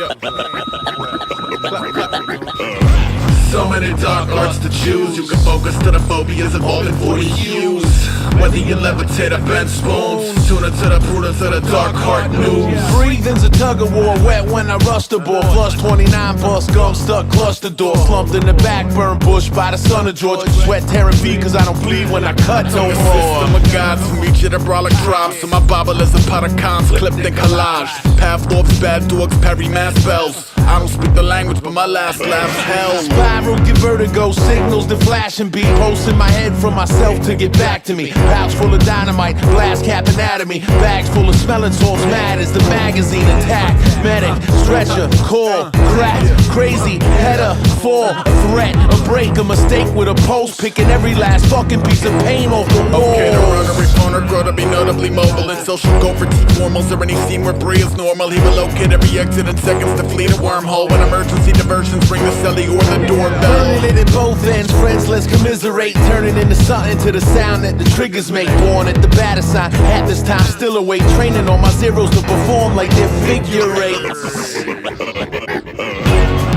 So many dark arts to choose. You can focus to the phobias evolving for the use. Whether you levitate or bend spoons, tune into the prudence of the dark heart news. Breathing's a tug of war, wet when I rust the ball. Plus 29 bus gum stuck cluster door. Slumped in the back, burned bush by the son of George. Sweat tearing feet cause I don't bleed when I cut no more. System of gods from each of the brawler tribes. So my Bible is a pot of cons clipped and collaged. Pavlov's bad dogs parry mass spells. I don't speak the language, but my last laugh's hell. Spiral, get vertigo, signals that flash and beat. Pulse in my head from myself to get back to me. Pouch full of dynamite, glass cap anatomy. Bags full of smelling salts, mad as the magazine attack. Medic, stretcher, call, crack, crazy, header, fall, threat, a break, a mistake with a post. Picking every last fucking piece of paint off the wall. Okay, the runner phone grow to be notably mobile until she'll go for T-formals or any scene where Bree is normal. He will locate every exit in seconds to flee the wormhole when emergency diversions bring the celly or the doorbell. Burning it at both ends, friends let's commiserate. Turning into something to the sound that the triggers make. Born at the batter sign, at this time still awake. Training on my zeros to perform like they're figure eights.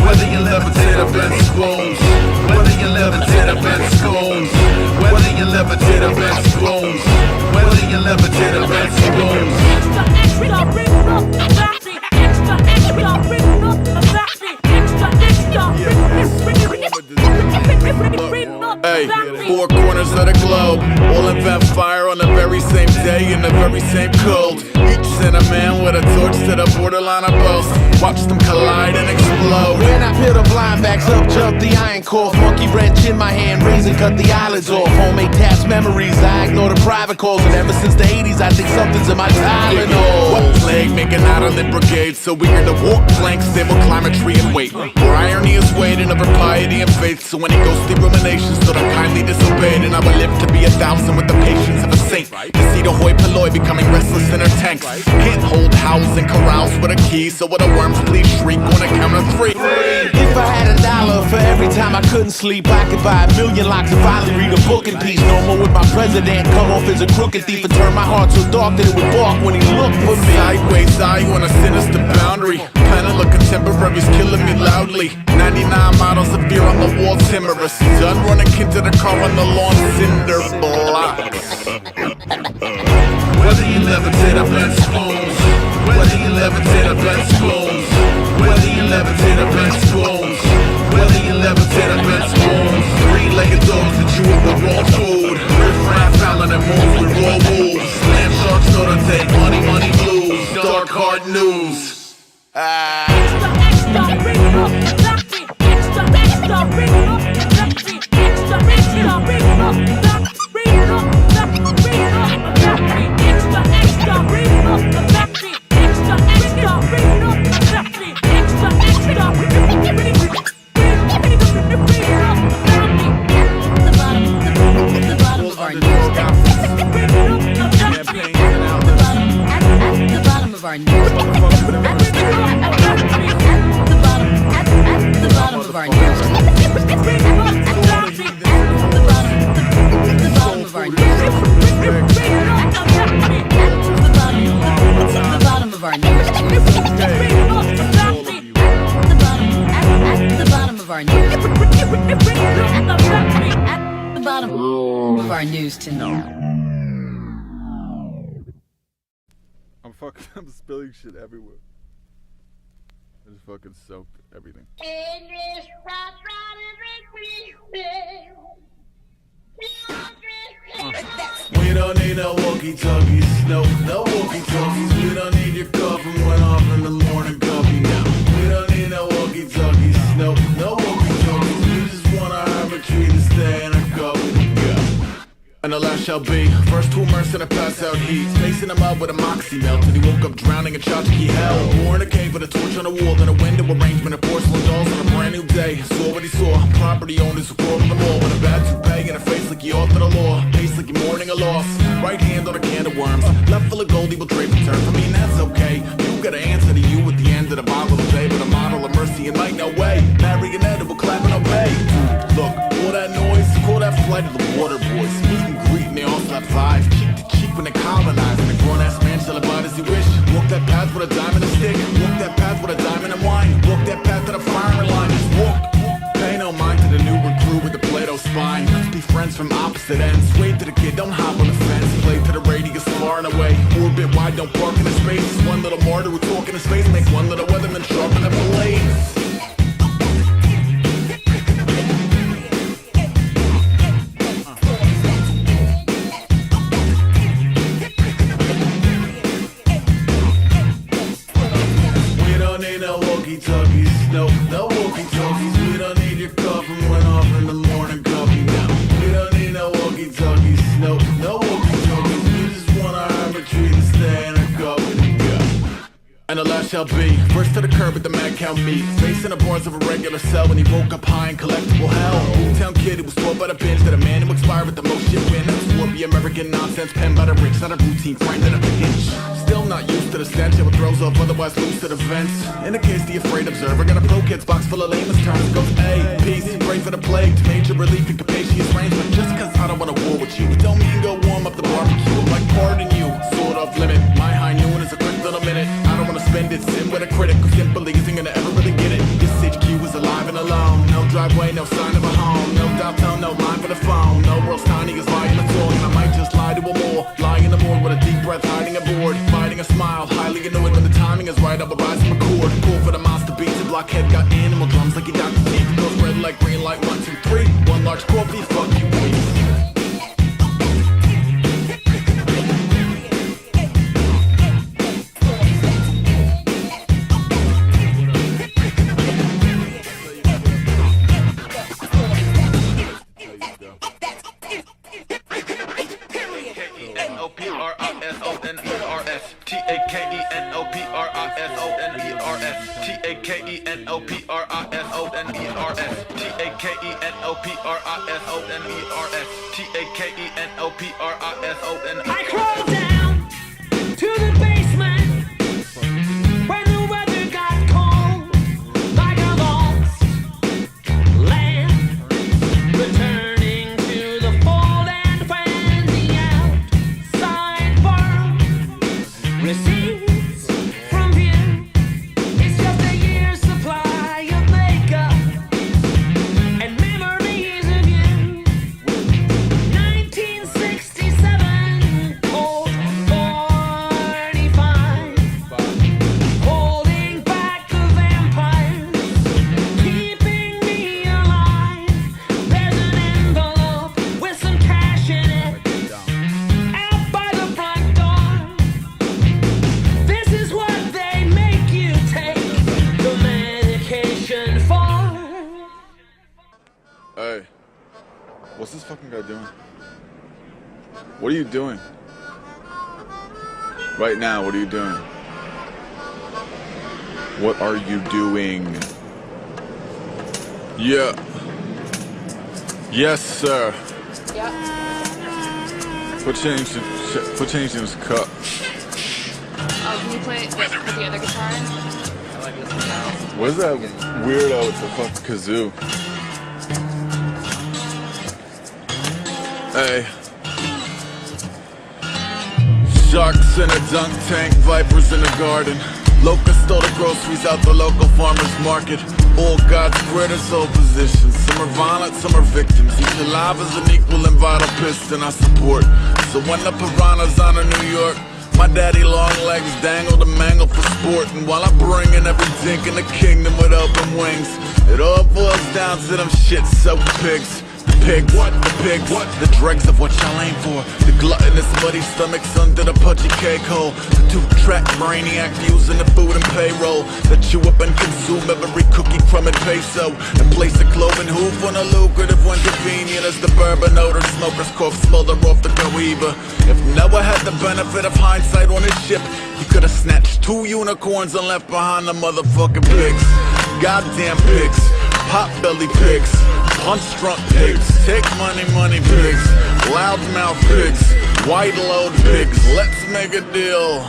Whether you levitate or bend spoons, whether you levitate or bend spoons, whether you levitate or bend spoons, whether you levitate or bend spoons. Hey, way. Four corners of the globe, all invent fire on the very same day in the very same code. Each sent a man with a torch to the borderline of both. Watch them collide and explode. When I peel the blind backs up, jump the iron core. Funky wrench in my hand, razor cut the eyelids off. Homemade taps, memories, I ignore the private calls. And ever since the 80s, I think something's in my Tylenol. What plague making out on the brigade? So eager to walk planks, they will climb a tree and wait. For irony is weighted over piety and faith. So any ghostly ruminations that I kindly disobeyed, and I will live to be 1,000 with the patience of a saint. To see the hoi polloi becoming restless in her tanks. Can't hold housing corrals with a key, so what the worms please shriek on a count of 3. If I had $1 for every time I couldn't sleep, I could buy 1,000,000 locks and finally read a book in peace. No more with my president, come off as a crooked thief and turn my heart so dark that it would bark when he looked for me. Sideways eye on a sinister boundary. Panel of contemporaries killing me loudly. 99 models of fear on the wall, timorous. Done running into the car on the lawn, cinder blocks. Whether you levitate up and spoons, whether you levitate up and spoons, whether you levitate up and spoons, whether you levitate up and spoons. 3-legged dogs that chew up the raw food. Riff-raff fouling and moves with raw wolves. Land sharks know to take money, money blues. Dark hard news. I'm spilling shit everywhere. I just fucking soaked everything. We don't need no walkie-talkies, no walkie-talkies. We don't need your call from went off in the morning coffee now. We don't need no walkie-talkies, no walkie-talkies. We just want our arbitrary to stay in a coffee to go. And the last shall be first to immerse in a pass out heat. Facing him up with a moxie melt till he woke up drowning in tchotchke hell. War in a cave with a torch on the wall and a window arrangement of porcelain dolls on a brand new day. Saw what he saw, property owners who quarreled them all. With a bad toupee and a face like he authored a law. Pace like you're mourning a loss. Right hand on a can of worms. Left full of gold, he will trade return for me, and that's okay. You got an answer to you at the end of the Bible today. But a model of mercy and might no way. Marionette will clap and obey. Look, all that noise, call that flight of the water boys. Meet and greet and they all slap 5. Cheek to cheek when they colonize. And a grown-ass man shall abide as he wish. Walk that path with a diamond and stick. Walk that path with a diamond and wine. Walk that path to the firing line. Just walk. Pay no mind to the new recruit with the Play-Doh spine. Let's be friends from opposite ends. Wave to the kid, don't hop on the fence. Play to the radius far and away. Orbit wide, don't park in his space. One little martyr who talk in his face. Make one little weatherman sharpen the blades. No walkie-talkies. We don't need your call from went off in the morning coffee now. We don't need no walkie-talkies. No walkie-talkies. We just want our arbitrary to stay in a coffee to go. And the last shall be first to the curb at the mad cow meet. Facing the bars of a regular cell when he woke up high in collectible hell. Hometown kid who was taught by the bench that a man who expired with the most shit win. That's warpy American nonsense penned by the rich, not a routine framed in a pinch. Still not used to the stench of what throws off otherwise loose to the vents. In the case the afraid observer got a pro kids box full of lamest terms. Goes A, peace, pray for the plague to major relief and capacious range. But just cause I don't wanna war with you, it don't mean go warm up the barbecue. I'm like pardon you, sort off limit. My high noon is a quick little minute. I don't wanna spend it, sin with a critic who simply isn't gonna ever really get it. This HQ is alive and alone. No driveway, no sign of a home. No downtown, no line for the phone. No world's tiny is lying the talk. And I might just lie to a more. Lie in the morgue with a deep breath, hiding a board. Fighting a smile, highly annoyed when the timing is right. I will rise and record. Cool for the monster beats. The blockhead got animal drums like he Dr. Teeth. Goes red light, green light, 1, 2, 3. One large coffee, fuck you. T-A-K-E-N-O-P-R-I-S-O-N-E-R-S. T-A-K-E-N-O-P-R-I-S-O-N-E-R-S. T-A-K-E-N-O-P-R-I-S-O-N-E-R-S. I crawled down to the basement when the weather got cold, like a lost lamb returning to the fold. And when the outside world recedes from view, it's just a year's supply of makeup and memories of you. 1967, cold 45, holding back the vampires, keeping me alive. There's an envelope with some cash in it, out by the front door. This is what they make you take the medication for. Hey, what's this fucking guy doing? What are you doing? Right now, what are you doing? What are you doing? Yeah. Yes, sir. Yeah. Put change in his cup. Oh, can you play with the other guitar? What is that weirdo with the fucking kazoo? Hey. Sharks in a dunk tank, vipers in a garden. Locusts stole the groceries out the local farmer's market. All God's critters hold positions. Some are violent, some are victims. Each alive is an equal and vital piston I support. So when the piranhas on to New York, my daddy long legs dangle to mangle for sport. And while I'm bringing every dink in the kingdom with open wings, it all boils down to them shit-soaked pigs. The pigs, the pigs, the dregs of what y'all aim for. The gluttonous muddy stomachs under the pudgy cake hole. The two-track brainiac using the food and payroll that chew up and consume every cookie, crumb, and peso, and place a cloven hoof on a lucrative one convenient as the bourbon odor smokers cough smolder off the cohiba. If Noah had the benefit of hindsight on his ship, he could have snatched 2 unicorns and left behind the motherfucking pigs. Goddamn pigs, pot-belly pigs, punch-drunk pigs, take money, money pigs, loudmouth pigs, white-load pigs. Let's make a deal.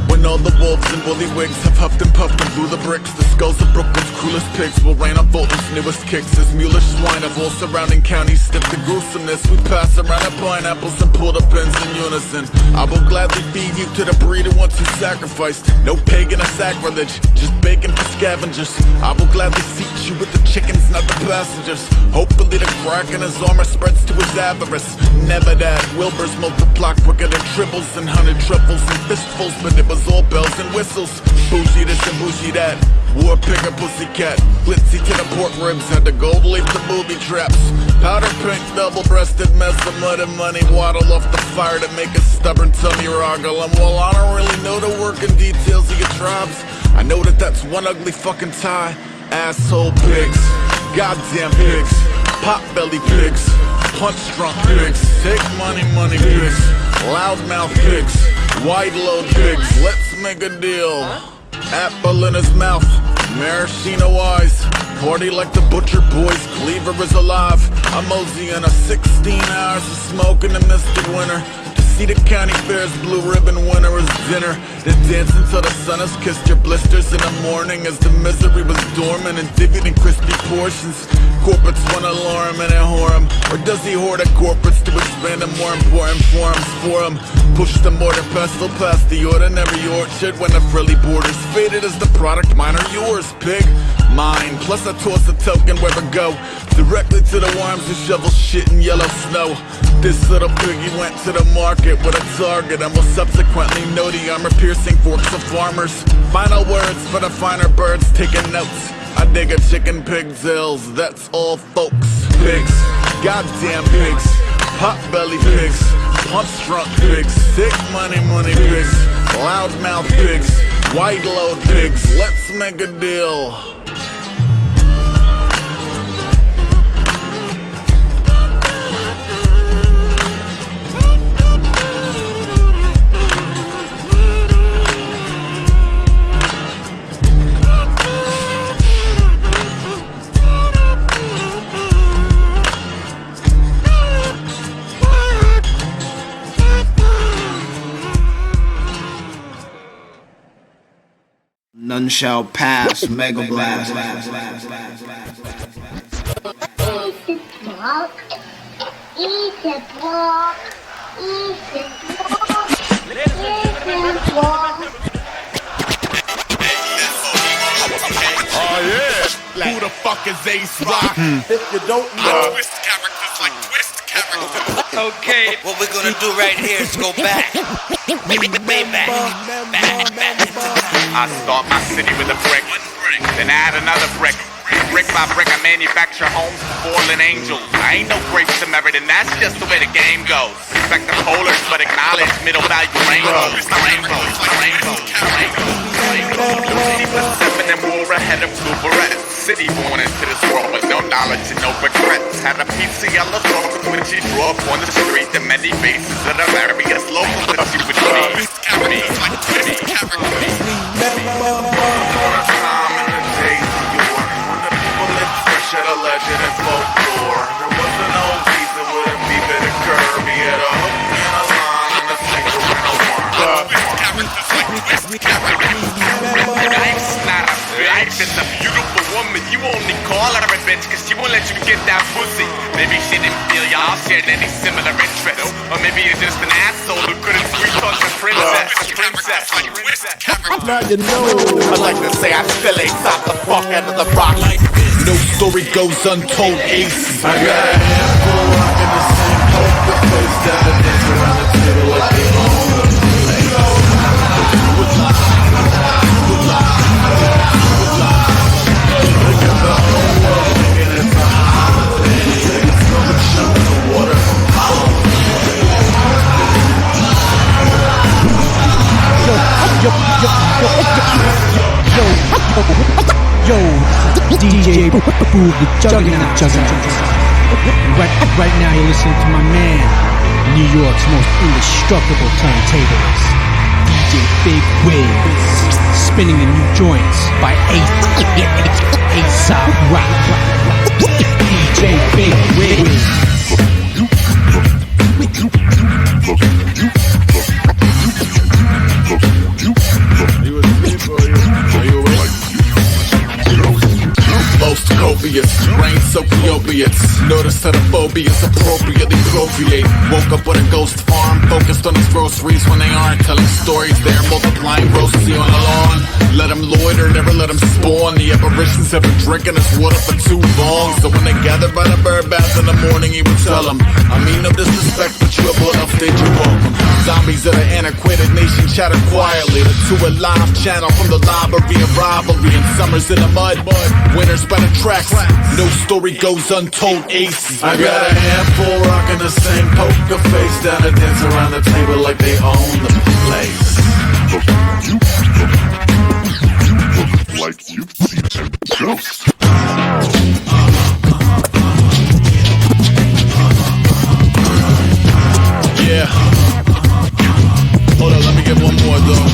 When all the wolves in woolly wigs have huffed and puffed and blew the bricks, the skulls of Brooklyn's coolest pigs will rain on Fulton's newest kicks. As mulish swine of all surrounding counties step the gruesomeness, we pass around our pineapples and pull the pins in unison. I will gladly feed you to the breed who wants you sacrificed. No pagan or sacrilege, just bacon for scavengers. I will gladly seat you with the chickens, not the passengers. Hopefully the crack in his armor spreads to his avarice. Never that, Wilbur's multiply quicker than triples and 100 triples and fistfuls, but it was all bells and whistles. Bougie this and bougie that, war pig or pussycat. Glitzy to the pork ribs, had the gold leaf to booby traps. Powder pink, double-breasted mess of mud and money waddle off the fire to make a stubborn tummy roggle. And while I don't really know the working details of your tribes, I know that that's one ugly fucking tie. Asshole pigs, goddamn pigs, pot-belly pigs, punch-drunk pigs, take money, money pigs, loudmouth pigs, wide-load pigs. Let's make a deal. Apple in his mouth, maraschino eyes, party like the butcher boys, cleaver is alive. I'm moseying in a 16 hours of smoke in the misted winter. See the county fair's blue ribbon winter is dinner. Then dance until the sun has kissed your blisters in the morning as the misery was dormant and divvied in crispy portions. Corporates wanna lure him and whore him, or does he hoard at corporates to expand the more important forums for him? Push the mortar pestle past the ordinary orchard when the frilly border's faded as the product. Mine or yours, pig? Mine. Plus I toss a token where I go, directly to the worms who shovel shit in yellow snow. This little piggy went to the market with a target and will subsequently know the armor-piercing forks of farmers. Final words for the finer birds taking notes. I dig a chicken pigtails, that's all folks. Pigs, goddamn pigs, pot-belly pigs, punch-drunk pigs, sick money, money pigs, loudmouth pigs, wide-load pigs. Let's make a deal. None shall pass. Mega blast. Eat the pork. Eat the pork. Eat the pork. Oh yeah! Who the fuck is AESOP? If you don't know. Twist characters like twist characters. Okay, what we're gonna do right here is go back. Way back. I start my city with a brick, then add another brick. Brick by brick, I manufacture homes for fallen angels. I ain't no great Samaritan, that's just the way the game goes. Respect the polars, but acknowledge middle value rainbows. Stepping and war ahead of blue berets. City born into this world with no knowledge and no regrets. Had a piece of yellow dog with which he drew up on the street. The many faces of the various locals that you would meet. Shut a legend and folklore. There wasn't no reason wouldn't be been a curve. He had a hook and a line and a single and a one. Life's not a bitch, it's a beautiful woman. You only call her a bitch cause she won't let you get that pussy. Maybe she didn't feel y'all shared any similar interests. Or maybe you're just an asshole who couldn't sweet talk the princess. Now you know. I like to say I still ain't stop the fuck out of the rock. No story goes untold, Ace. I got a handful rocking the same poker face down and dance around the table like they own the place. Look at the whole world thinking it's a holiday. It's gonna shoot the water from Yo, DJ Boo, the juggernaut. Right now you're listening to my man, New York's most indestructible turntablist, DJ Big Wiz, spinning the new joints by AESOP Rock. DJ Big Wiz. Most copious, rain soaked opiates. Notice that a phobia's appropriately procreate. Woke up with a ghost farm, focused on his groceries when they aren't telling stories. They're multiplying grocery on the lawn. Let them loiter, never let them spawn. The apparitions have been drinking this water for too long. So when they gather by the bird bath in the morning, he would tell them, I mean no disrespect, but you have enough stage you welcome. Zombies of the antiquated nation chatter quietly to a live channel from the library of rivalry. And summers in the mud, winners by the tracks. No story goes untold, Ace. I got a handful rocking the same poker face down and dance around the table like they own the place. You look like you've seen a ghost. Yeah. Hold on, let me get one more though.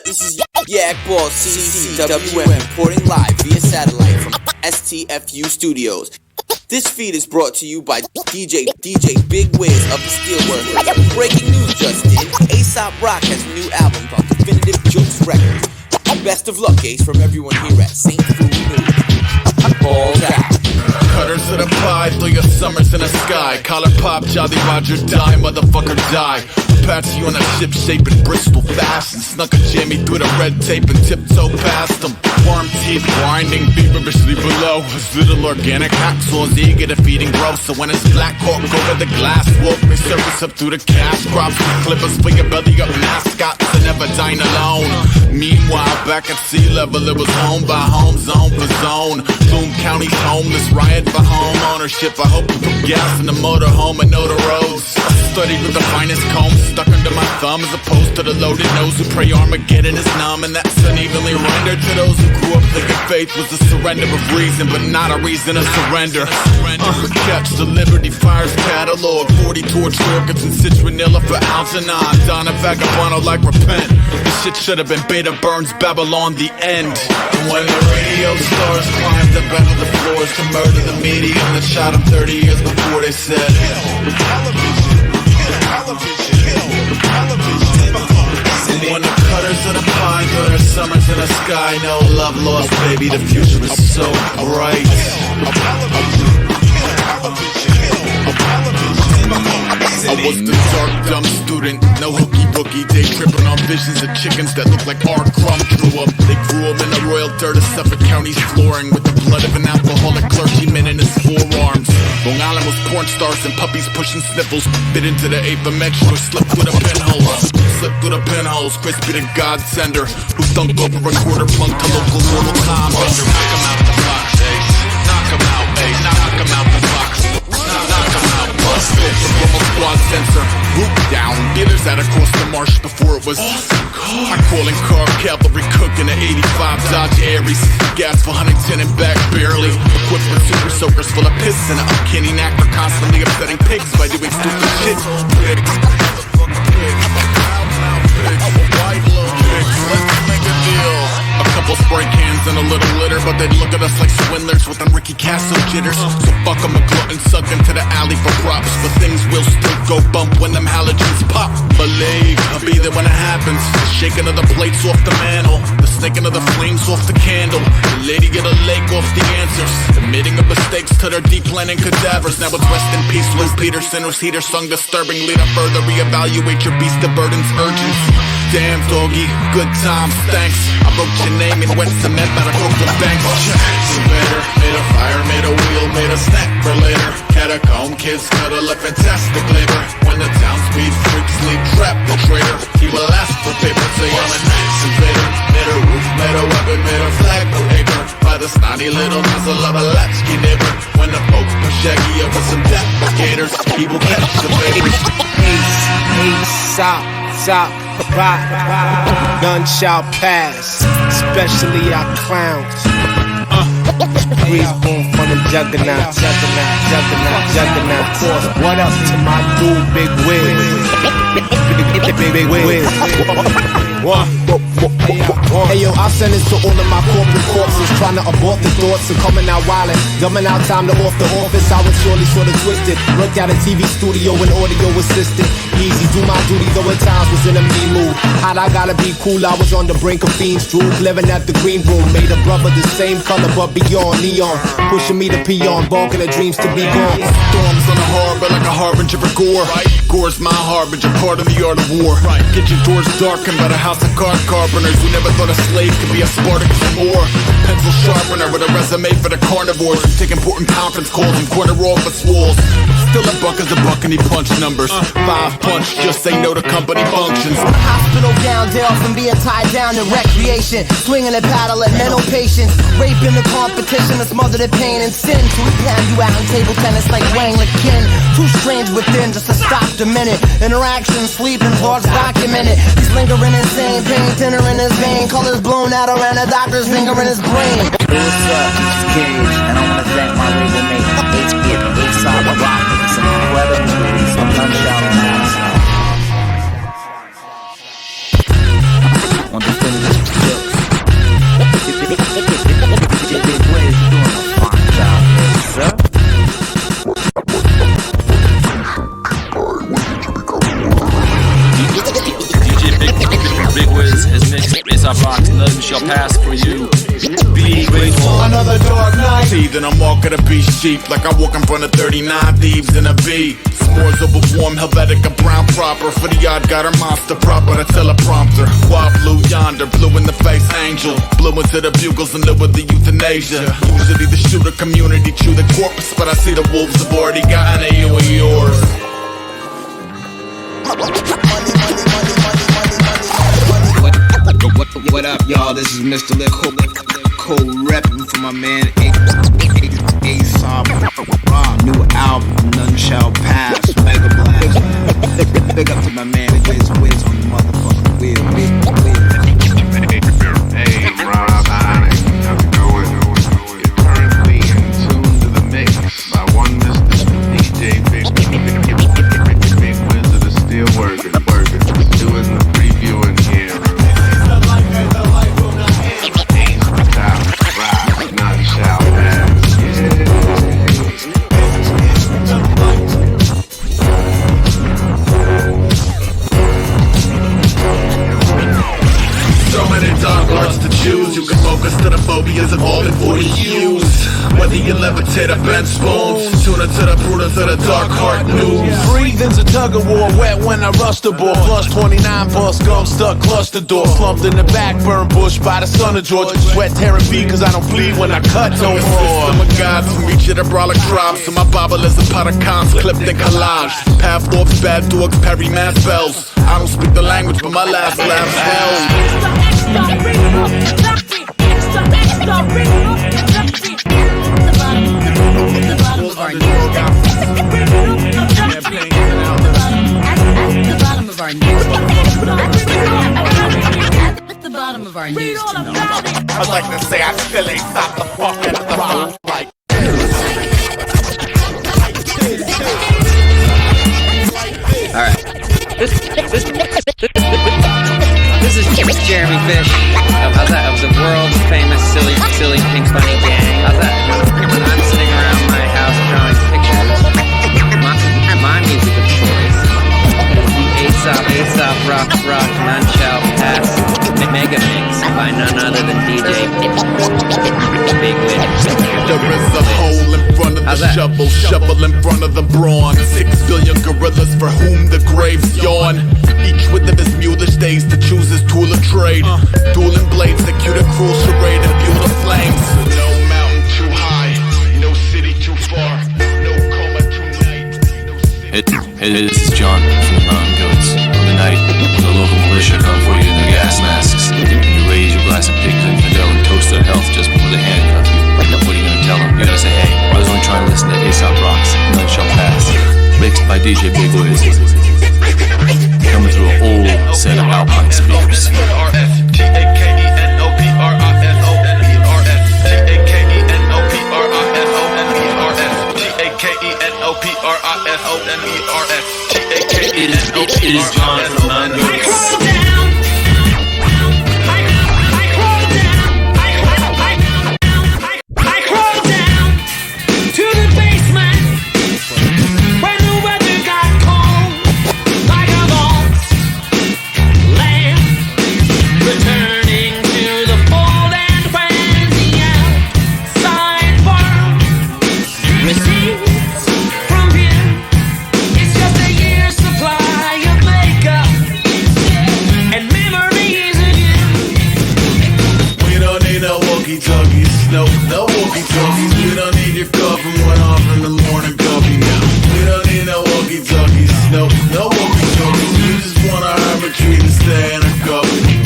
This is Yak Ball CCWM reporting live via satellite from STFU Studios. This feed is brought to you by DJ Big Wiz of the Steelworkers. Breaking news just in, AESOP Rock has a new album called Definitive Jokes Records. Best of luck, Ace, from everyone here at St. Food News. Balls out. Cutters to the pie, throw your summers in the sky. Collar pop, Jolly Roger, die, motherfucker, die. Patsy on a ship-shaping Bristol fashion. Snuck a jammy through the red tape and tiptoe past them. Worm teeth grinding, feverishly below. His little organic hacksaws eager to feeding growth. So when his black hawk over the glass walk, they surface up through the cash crops. Clippers for your belly up mascots and never dine alone. Meanwhile, back at sea level, it was home by home, zone for zone. Bloom County's homeless, riot for home ownership. I hope you put gas in the motorhome and know the roads. I studied with the finest comb stuck under my thumb, as opposed to the loaded nose who pray Armageddon is numb. And that's unevenly rendered to those who grew up thinking faith was a surrender of reason, but not a reason to surrender. Catch the Liberty Fires catalog, 40 torch orchids and citronella for Algernon. Donna Vagabond like repent. This shit should have been Beta Burns, Babylon, the end. And when the radio stars climbed up out of the floors to murder the media that shot them 30 years before, they said, television, television, television. When the cutters of the pine, glitter summers in the sky. No love lost, baby, the future is so bright. I was the dark, dumb student, no hooky bookie, day tripping on visions of chickens that look like our crumb drew up. They grew up in the royal dirt of Suffolk County's flooring with the blood of an alcoholic clergyman in his forearms. Long Island was porn stars and puppies pushing sniffles, bit into the apex or slipped through the pinholes. Slipped through the pinholes, crispy the godsender who thunk over a quarter plunk to local mortal time bender. Knock him out the box, Ace. Knock him out, Ace. Knock him out the box. Knock him out, bust it. From a squad sensor, root down. Beaters out across the marsh before it was hot calling car cavalry cooking the 85 Dodge Aries. Gas for Huntington and back barely. Equipped with super soakers full of piss and an uncanny knack for constantly upsetting pigs by doing stupid shit. Let's make a deal. A couple spray cans and a little litter, but they'd look at us like swindlers with them Ricky Castle jitters. So fuck 'em, a glutton suck into the alley for props. But things will still go bump when them halogens pop. Believe, I'll be there when it happens. The shaking of the plates off the mantle, the snaking of the flames off the candle. The lady get a leg off the answers, admitting of mistakes to their deep planning cadavers. Now it's rest in peace, Lou Peterson, whose heater sung disturbingly to further reevaluate your beast of burden's urgency. Damn doggy, good times, thanks. I wrote your name in wet cement by the Brooklyn bank. Invader, made a fire, made a wheel, made a snack for later. Catacomb kids cuddle a fantastic labor. When the town speed freaks sleep trap the traitor, he will ask for paper, say I'm an ex-invader. Made a roof, made a weapon, made a flag for acre. By the snotty little nozzle of a latchkey neighbor. When the folks push Shaggy up with some deprecators, he will catch the baby. AESOP, none shall pass, especially our clowns. Breeze boom from the juggernaut. Of course, what up to my dude, Big Wiz? Big Wiz. Hey yo, I send this to all of my corporate corpses, trying to abort the thoughts of coming out wildin', dumbing out time to off the office. I was surely sort of twisted. Worked out a TV studio and audio assistant. Easy, do my duty, though at times was in a mean mood. How'd I gotta be cool? I was on the brink of fiends, droop, living at the green room. Made a brother the same color but beyond neon, pushing me to pee on, barking the dreams to be gone. Storms on the harbor like a harbinger of gore. Gore's my harbinger, part of the art of war. Get your doors darkened by the house of carpenters who never thought a slave could be a Spartacus or pencil sharpener with a resume for the carnivores who take important conference calls and corner office walls. Still a buck is a buck and he punch numbers. 5 punch, just say no to company functions. Hospital gown day off from being tied down to recreation, swinging a paddle at mental patience, raping the competition to smother the pain and sin. So we pound you out in table tennis like Wang Kin. Too strange within just to stop the minute. Interaction, sleeping, thoughts documented. He's lingering insane, pain thinner in his vein, colors blown out around the doctor's finger in his brain. Hey, what's up? It's Cage, and I want to thank my label mate, AESOP Rock, for some incredible release of None Shall Pass. Want to finish this joke? Big Wiz, you doing a fine job here, sir. Big Wiz has mixed AESOP Rock, None Shall Pass for you. Be grateful. Another dark night. See, then I'm walking a beast sheep like I walk in front of 39 thieves in a V. S'mores over warm Helvetica brown proper for the odd got her monster proper the teleprompter. Wild blue yonder, blue in the face angel, blue into the bugles and live with the euthanasia. Usually the shooter community chew the corpus, but I see the wolves have already gotten a you and yours. What up, y'all? This is Mr. Lip, co-repping for my man AESOP Rock. New album, None Shall Pass, Mega Blast. Big up to my man Wiz on the motherfucking wheel. Hey, Rob, how's it going? You're currently in tune to the mix by one Mr. DJ Big Wiz of the Steelworkers. Doing the previewing here. None shall pass. wounds. Tune into the prudence of the dark heart news. Breathing's a tug of war, wet when I rust the ball. Plus 29 bus gum stuck cluster door. Slumped in the back, burn bush by the son of George. Sweat tearing feet cause I don't bleed when I cut no more. System of gods from each of the brawler tribes. So my Bible is a pot of cons clipped and collage. Pavlov's bad dogs parry mass bells. I don't speak the language but my last laugh's hell. Bottom of our news tonight. I'd like to say I still ain't stopped the fuck at the bottom. Like alright. This is Jeremy Fish of the world famous silly pink bunny gang. How's that? When I'm sitting around my house drawing pictures, my music of choice is the AESOP rock none shall pass mega mix by none other than DJ Big Wiz. There is a hole in front of the shovel in front of the brawn. 6 billion gorillas for whom the graves yawn. Each with of his mulish days to choose his tool of trade. Dueling blades that cue the cruel charade and fuel the flames. No mountain too high, no city too far, no coma too late. Hey, this is John from the Mountain Goats. On the night when the local militia come for you in their gas masks, and you raise your glass of pig infidel and toast their health just before they handcuff you. What are you gonna tell them? You gotta say, hey, I was only trying to listen to AESOP Rocks, None Shall Pass, mixed by DJ Big Wiz, coming through an old set of Alpine speakers. It is John from the Mountain Goats. No walkie-talkies, we don't need your cover. Went off in the morning coffee now. We don't need no walkie-talkies, no walkie-talkies. We just want a hermit tree to stay in a coffee.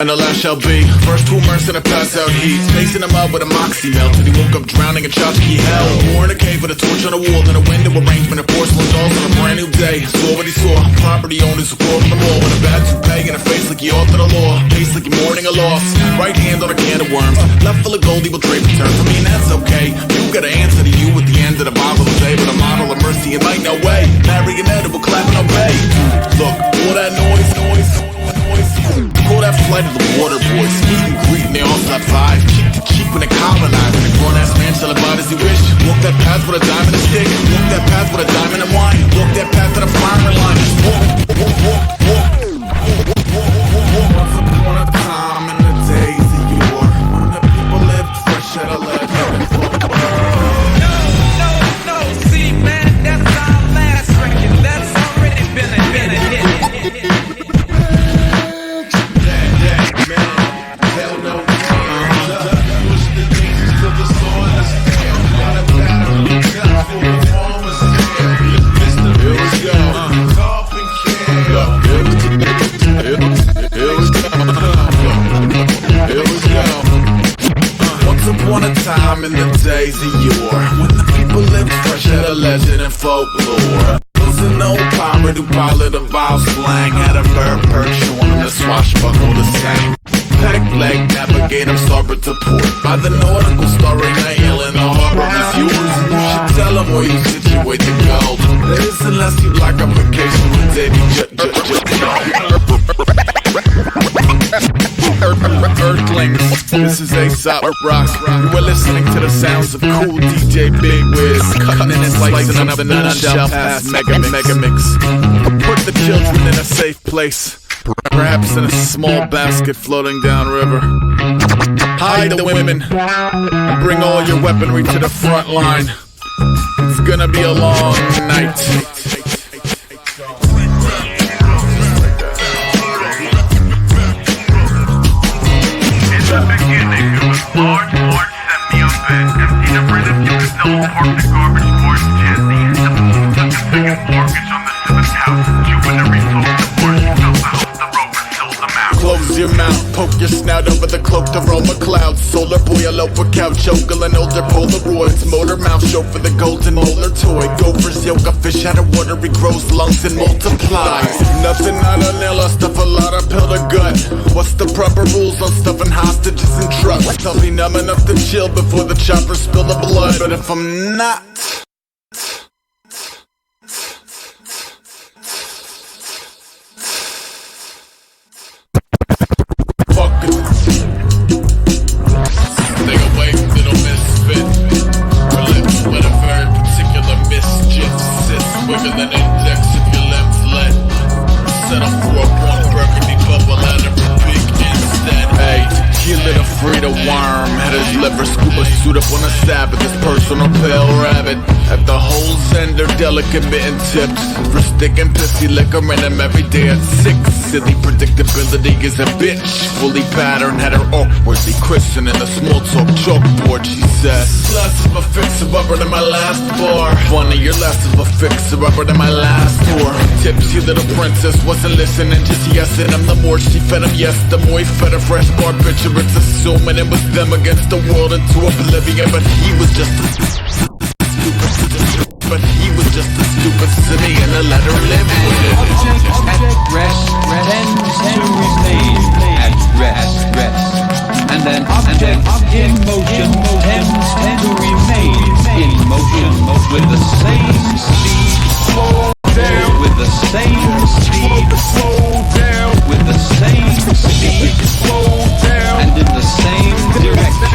And the last shall be first to immerse in a pass-out heat. Facing him up with a moxie melt till he woke up drowning in tchotchke hell. War in a cave with a torch on a wall and a window arrangement of porcelain dolls on a brand new day. Saw what he saw, property owners who crawled from the mall with a bad toupee and a face like he authored a law. Face like you're mourning a loss. Right hand on a can of worms. Left full of gold, he will trade return for me, and that's okay. You got an answer to you at the end of the Bible today, but a model of mercy and light no way. Marionette will clap and obey. Look, all that noise. Call that flight of the water boys. Meet and greet and they all slap five. Cheek to cheek when they colonize. And a grown ass man shall abide as he wish. Walk that path with a diamond and stick. Walk that path with a diamond and wine. Walk that path to the firing line. Just walk. Once upon a time in the days of yore, when the people lived fresh at a legend. No, see man, that's our last record. That's already been a hit. Upon a time in the days of yore, when the people lived fresh at a legend and folklore. Was an old pirate who piloted a vile slang, had a bird perch on him, the swashbuckle the same. Peg leg, navigator, starboard to port. By the nautical story, nail in the harbor refuels. You should tell them where you situate the gold. There is unless you like a vacation with Davy Earthlings, this is AESOP Rock. You are listening to the sounds of cool DJ Big Wiz, cutting and slicing up the none shall pass mega mix. Put the children in a safe place, perhaps in a small basket floating downriver. Hide the women and bring all your weaponry to the front line. It's gonna be a long night. Close your mouth, poke your snout over the cloaked aroma clouds. Solar boy, all over couch, ogling older Polaroids. Motor mouth, show for the golden molar toy. Gophers, yoga fish out of water, he grows lungs and multiplies. Nothing out of nail, stuff a lot of pill to gut. What's the proper rules on stuffing hostages in trucks? I'll be numb enough to chill before the chopper spill the blood. But if I'm not, bigger than index if your limbs lit. Set up for a one burgundy bubble out of a big instead. Hey, he lit a Frida worm, had his liver scuba suit up on a Sabbath. His personal pale rabbit at the hole's end, their delicate mitten tips for stick and pissy liquor in him every day at 6. Silly predictability is a bitch, fully patterned, had her awkwardly christening the small talk chalkboard. She said, less of a fixer-upper than my last bar. Funny, you're less of a fixer-upper than my last tour. Tipsy little princess wasn't listening, just yesing him. The more she fed him, yes, the more he fed a fresh bar picture. It's assuming it was them against the world into oblivion, but he was just a stupid city and a letter live with it. Object rest tends to remain at rest. And then in motion tends to remain in motion with the same speed. Slow down with the same speed. Slow down with the same speed. Slow down and in the same direction.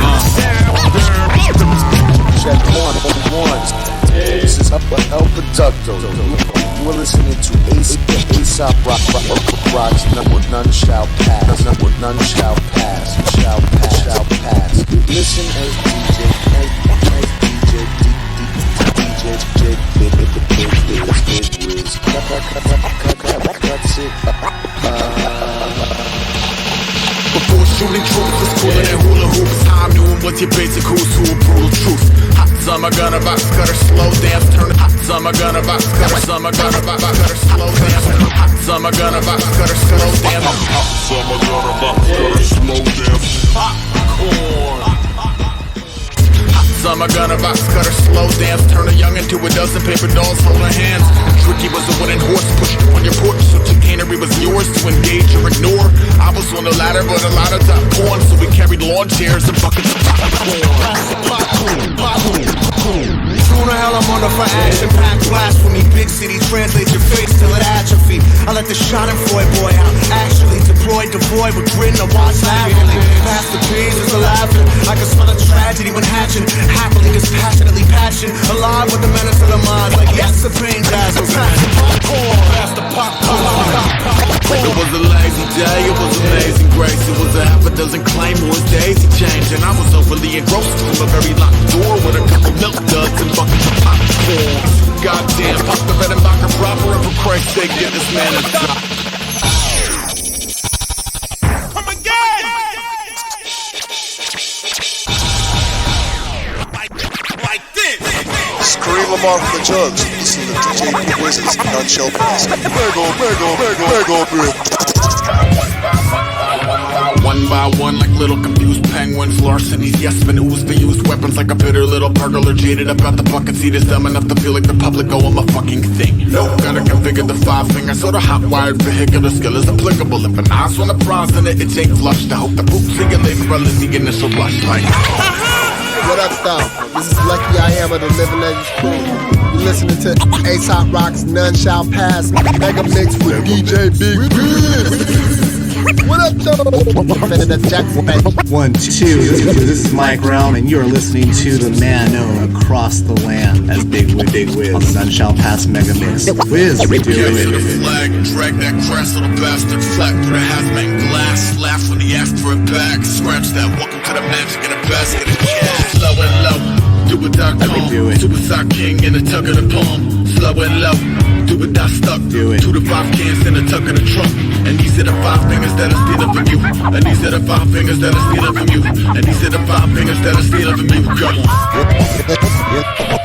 Check one. This is El Producto. We're listening to AESOP Rocks. None shall pass. None shall pass. Shall pass. Listen as Before shooting troops was cooler than hula hoops. Time knew him was your basic who's who, brutal truth. Hot summer gunner box cutter, slow dance, turn. Hot summer gunner box cutter, summer gunner box cutter, slow dance. Hot summer gunner box cutter, slow dance. Hot summer gunner box cutter, slow dance. Popcorn. Summer gunner box cutter, slow dance. Turn a young into a dozen paper dolls, hold her hands. Tricky was a wooden horse pushed on your porch, so chicanery was yours to engage or ignore. I was on the ladder, but a lot of top porn, so we carried lawn chairs and buckets of popcorn. True to hell, I'm on the for action, pack blasphemy. Big city translates your face till it atrophy. I let the Schadenfreude boy out, actually deployed, devoid with grin. I watch laughingly. Past the pages of laughing, I can smell a tragedy when hatching. Happily, dispassionately passion, alive with the menace of the mind. Like yes, the pain dazzles. Pass the popcorn. It was a lazy day, it was amazing grace. It was a half a dozen claymores, daisy change, and I was overly engrossed from a very locked door with a couple milk duds and buckets of popcorn. Goddamn, pop the red and vodka proper, and for Christ's sake, give this man a drop. Come again! Like this! Scream them off the jugs. Listen to DJ Big Wizards. None shall pass. One by one, like little confused penguins, larcenies, yes, men ooze the used weapons like a bitter little burglar, jaded about the bucket seat is dumb enough to feel like the public owe him a fucking thing. No, gotta configure the 5 fingers, so the hot-wired vehicular skill is applicable. If an eyes want a prize in it, it ain't flushed. I hope the poop see your labor well in the initial rush, like. What up, though? This is Lucky I Am of the Living Legends crew. You're listening to AESOP Rocks, None Shall Pass, Mega Mix with DJ Big Wiz. What up, though? 1, 2. This is Mike Realm, and you're listening to the man known across the land as Big Wiz on the None Shall Pass Mega Mix. Wiz, do Capture the it. flag, drag that crass little bastard flat through the hazmat glass. Laugh when he asked for it back. Scratch that, welcome to the magic in a basket of cash. Low and low. Do.com. Suicide king in the tuck of the palm. Slow and low. Do it, I stuck. Do it. 2 to 5 cans in the tuck of the trunk. And these are the 5 fingers that are stealing from you. And these are the 5 fingers that are stealing from you. And these are the 5 fingers that are stealing from you. Come on.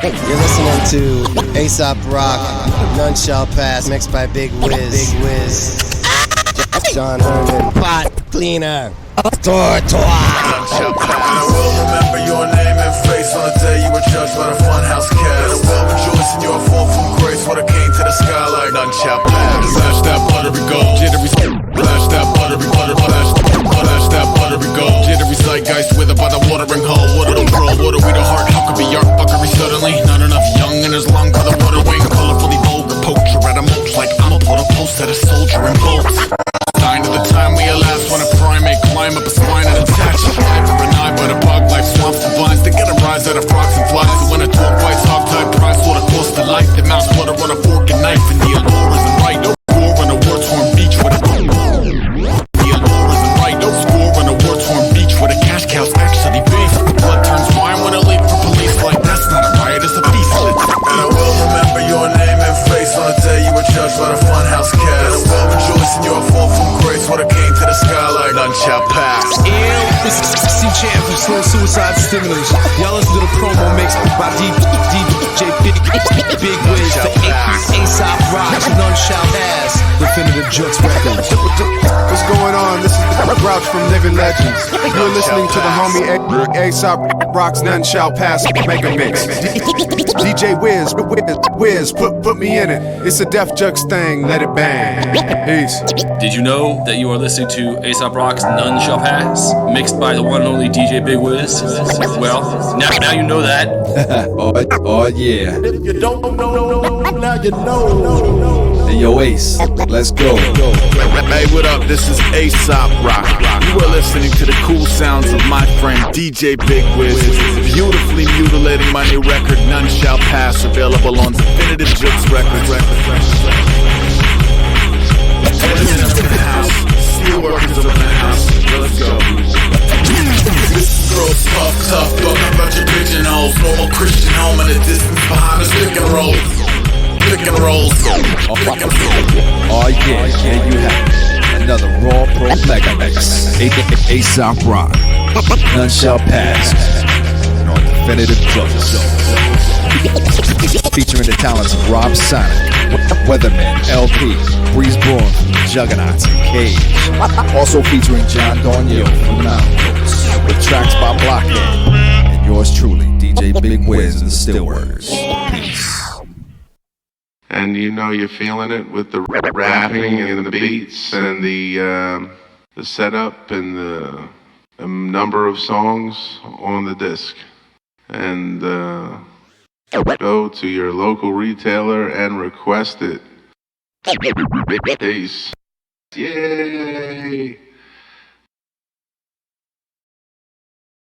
You're listening to AESOP Rock, None Shall Pass, mixed by Big Wiz. John Herman, pot cleaner, tortoise. And I will remember your name and face on the day you were judged by the funhouse cast. And I will rejoice in your fall from grace when it came to the sky like none shall pass. Flash that buttery gold, jittery. Flash that buttery flash that buttery gold, jittery zeitgeist withered by the watering hole. What are the world? What are we the heart? How could be art fuckery suddenly? Not enough young in his lung for the water wing. Colorfully vulgar poacher at a mulch like I'ma put a post at a soldier in bolts. Dying to the time we elapse when a primate climb up a spine and attach a eye for an eye, but a bug like swamps and vines to get a rise out of frogs and flies. So when a dog bites hog-tied price, what a cost to life. The mouse water on a fork and knife, and the allure isn't right. No score on a war-torn beach with a the allure isn't right. No score on a war-torn beach with a cash cow's actually beef. Blood turns wine when a leap for police like that's not a riot, it's a beast. And I will remember your name and face on the day you were judged by the funhouse cast. And I will rejoice in your fall from grace when it came to the sky like none shall pass. This is C-Champ from Slow Suicide Stimulus. Y'all listen to the promo mix by DJ Big Wiz for AESOP Rocks, None Shall Pass, Definitive Jux Records. What's going on? This is the Grouch from Living Legends. You're listening to the homie AESOP Rocks, None Shall Pass Mega Mix. DJ Wiz, put me in it. It's a Def Jux thing, let it bang. Peace. Did you know that you are listening to AESOP Rock's None Shall Pass, mixed by the one and only DJ Big Wiz? Well, now you know that. oh yeah. If you don't know, now you know. Hey yo Ace, let's go. Hey, what up? This is AESOP Rock. You are listening to the cool sounds of my friend DJ Big Wiz, beautifully mutilating my new record, None Shall Pass, available on Definitive Jux Records. Editors in the house, steelworkers up in the house. Let's go. Girls tough, talking about your pigeonholes. Normal Christian home in the distance behind us, pick and roll. Oh yeah, here you have it. Another raw pro mega mix. AESOP Rock, None Shall Pass, and on Definitive Jux. Featuring the talents of Rob Sonic, Weatherman, LP, Breeze Braun from the Juggernauts and Cage. Also featuring John Dornier from Mountain, with tracks by Blockhead, and yours truly, DJ Big Wiz and the Stillworkers. Peace. And you know you're feeling it with the rapping and the beats and the setup and the number of songs on the disc. And go to your local retailer and request it. Peace. Yay!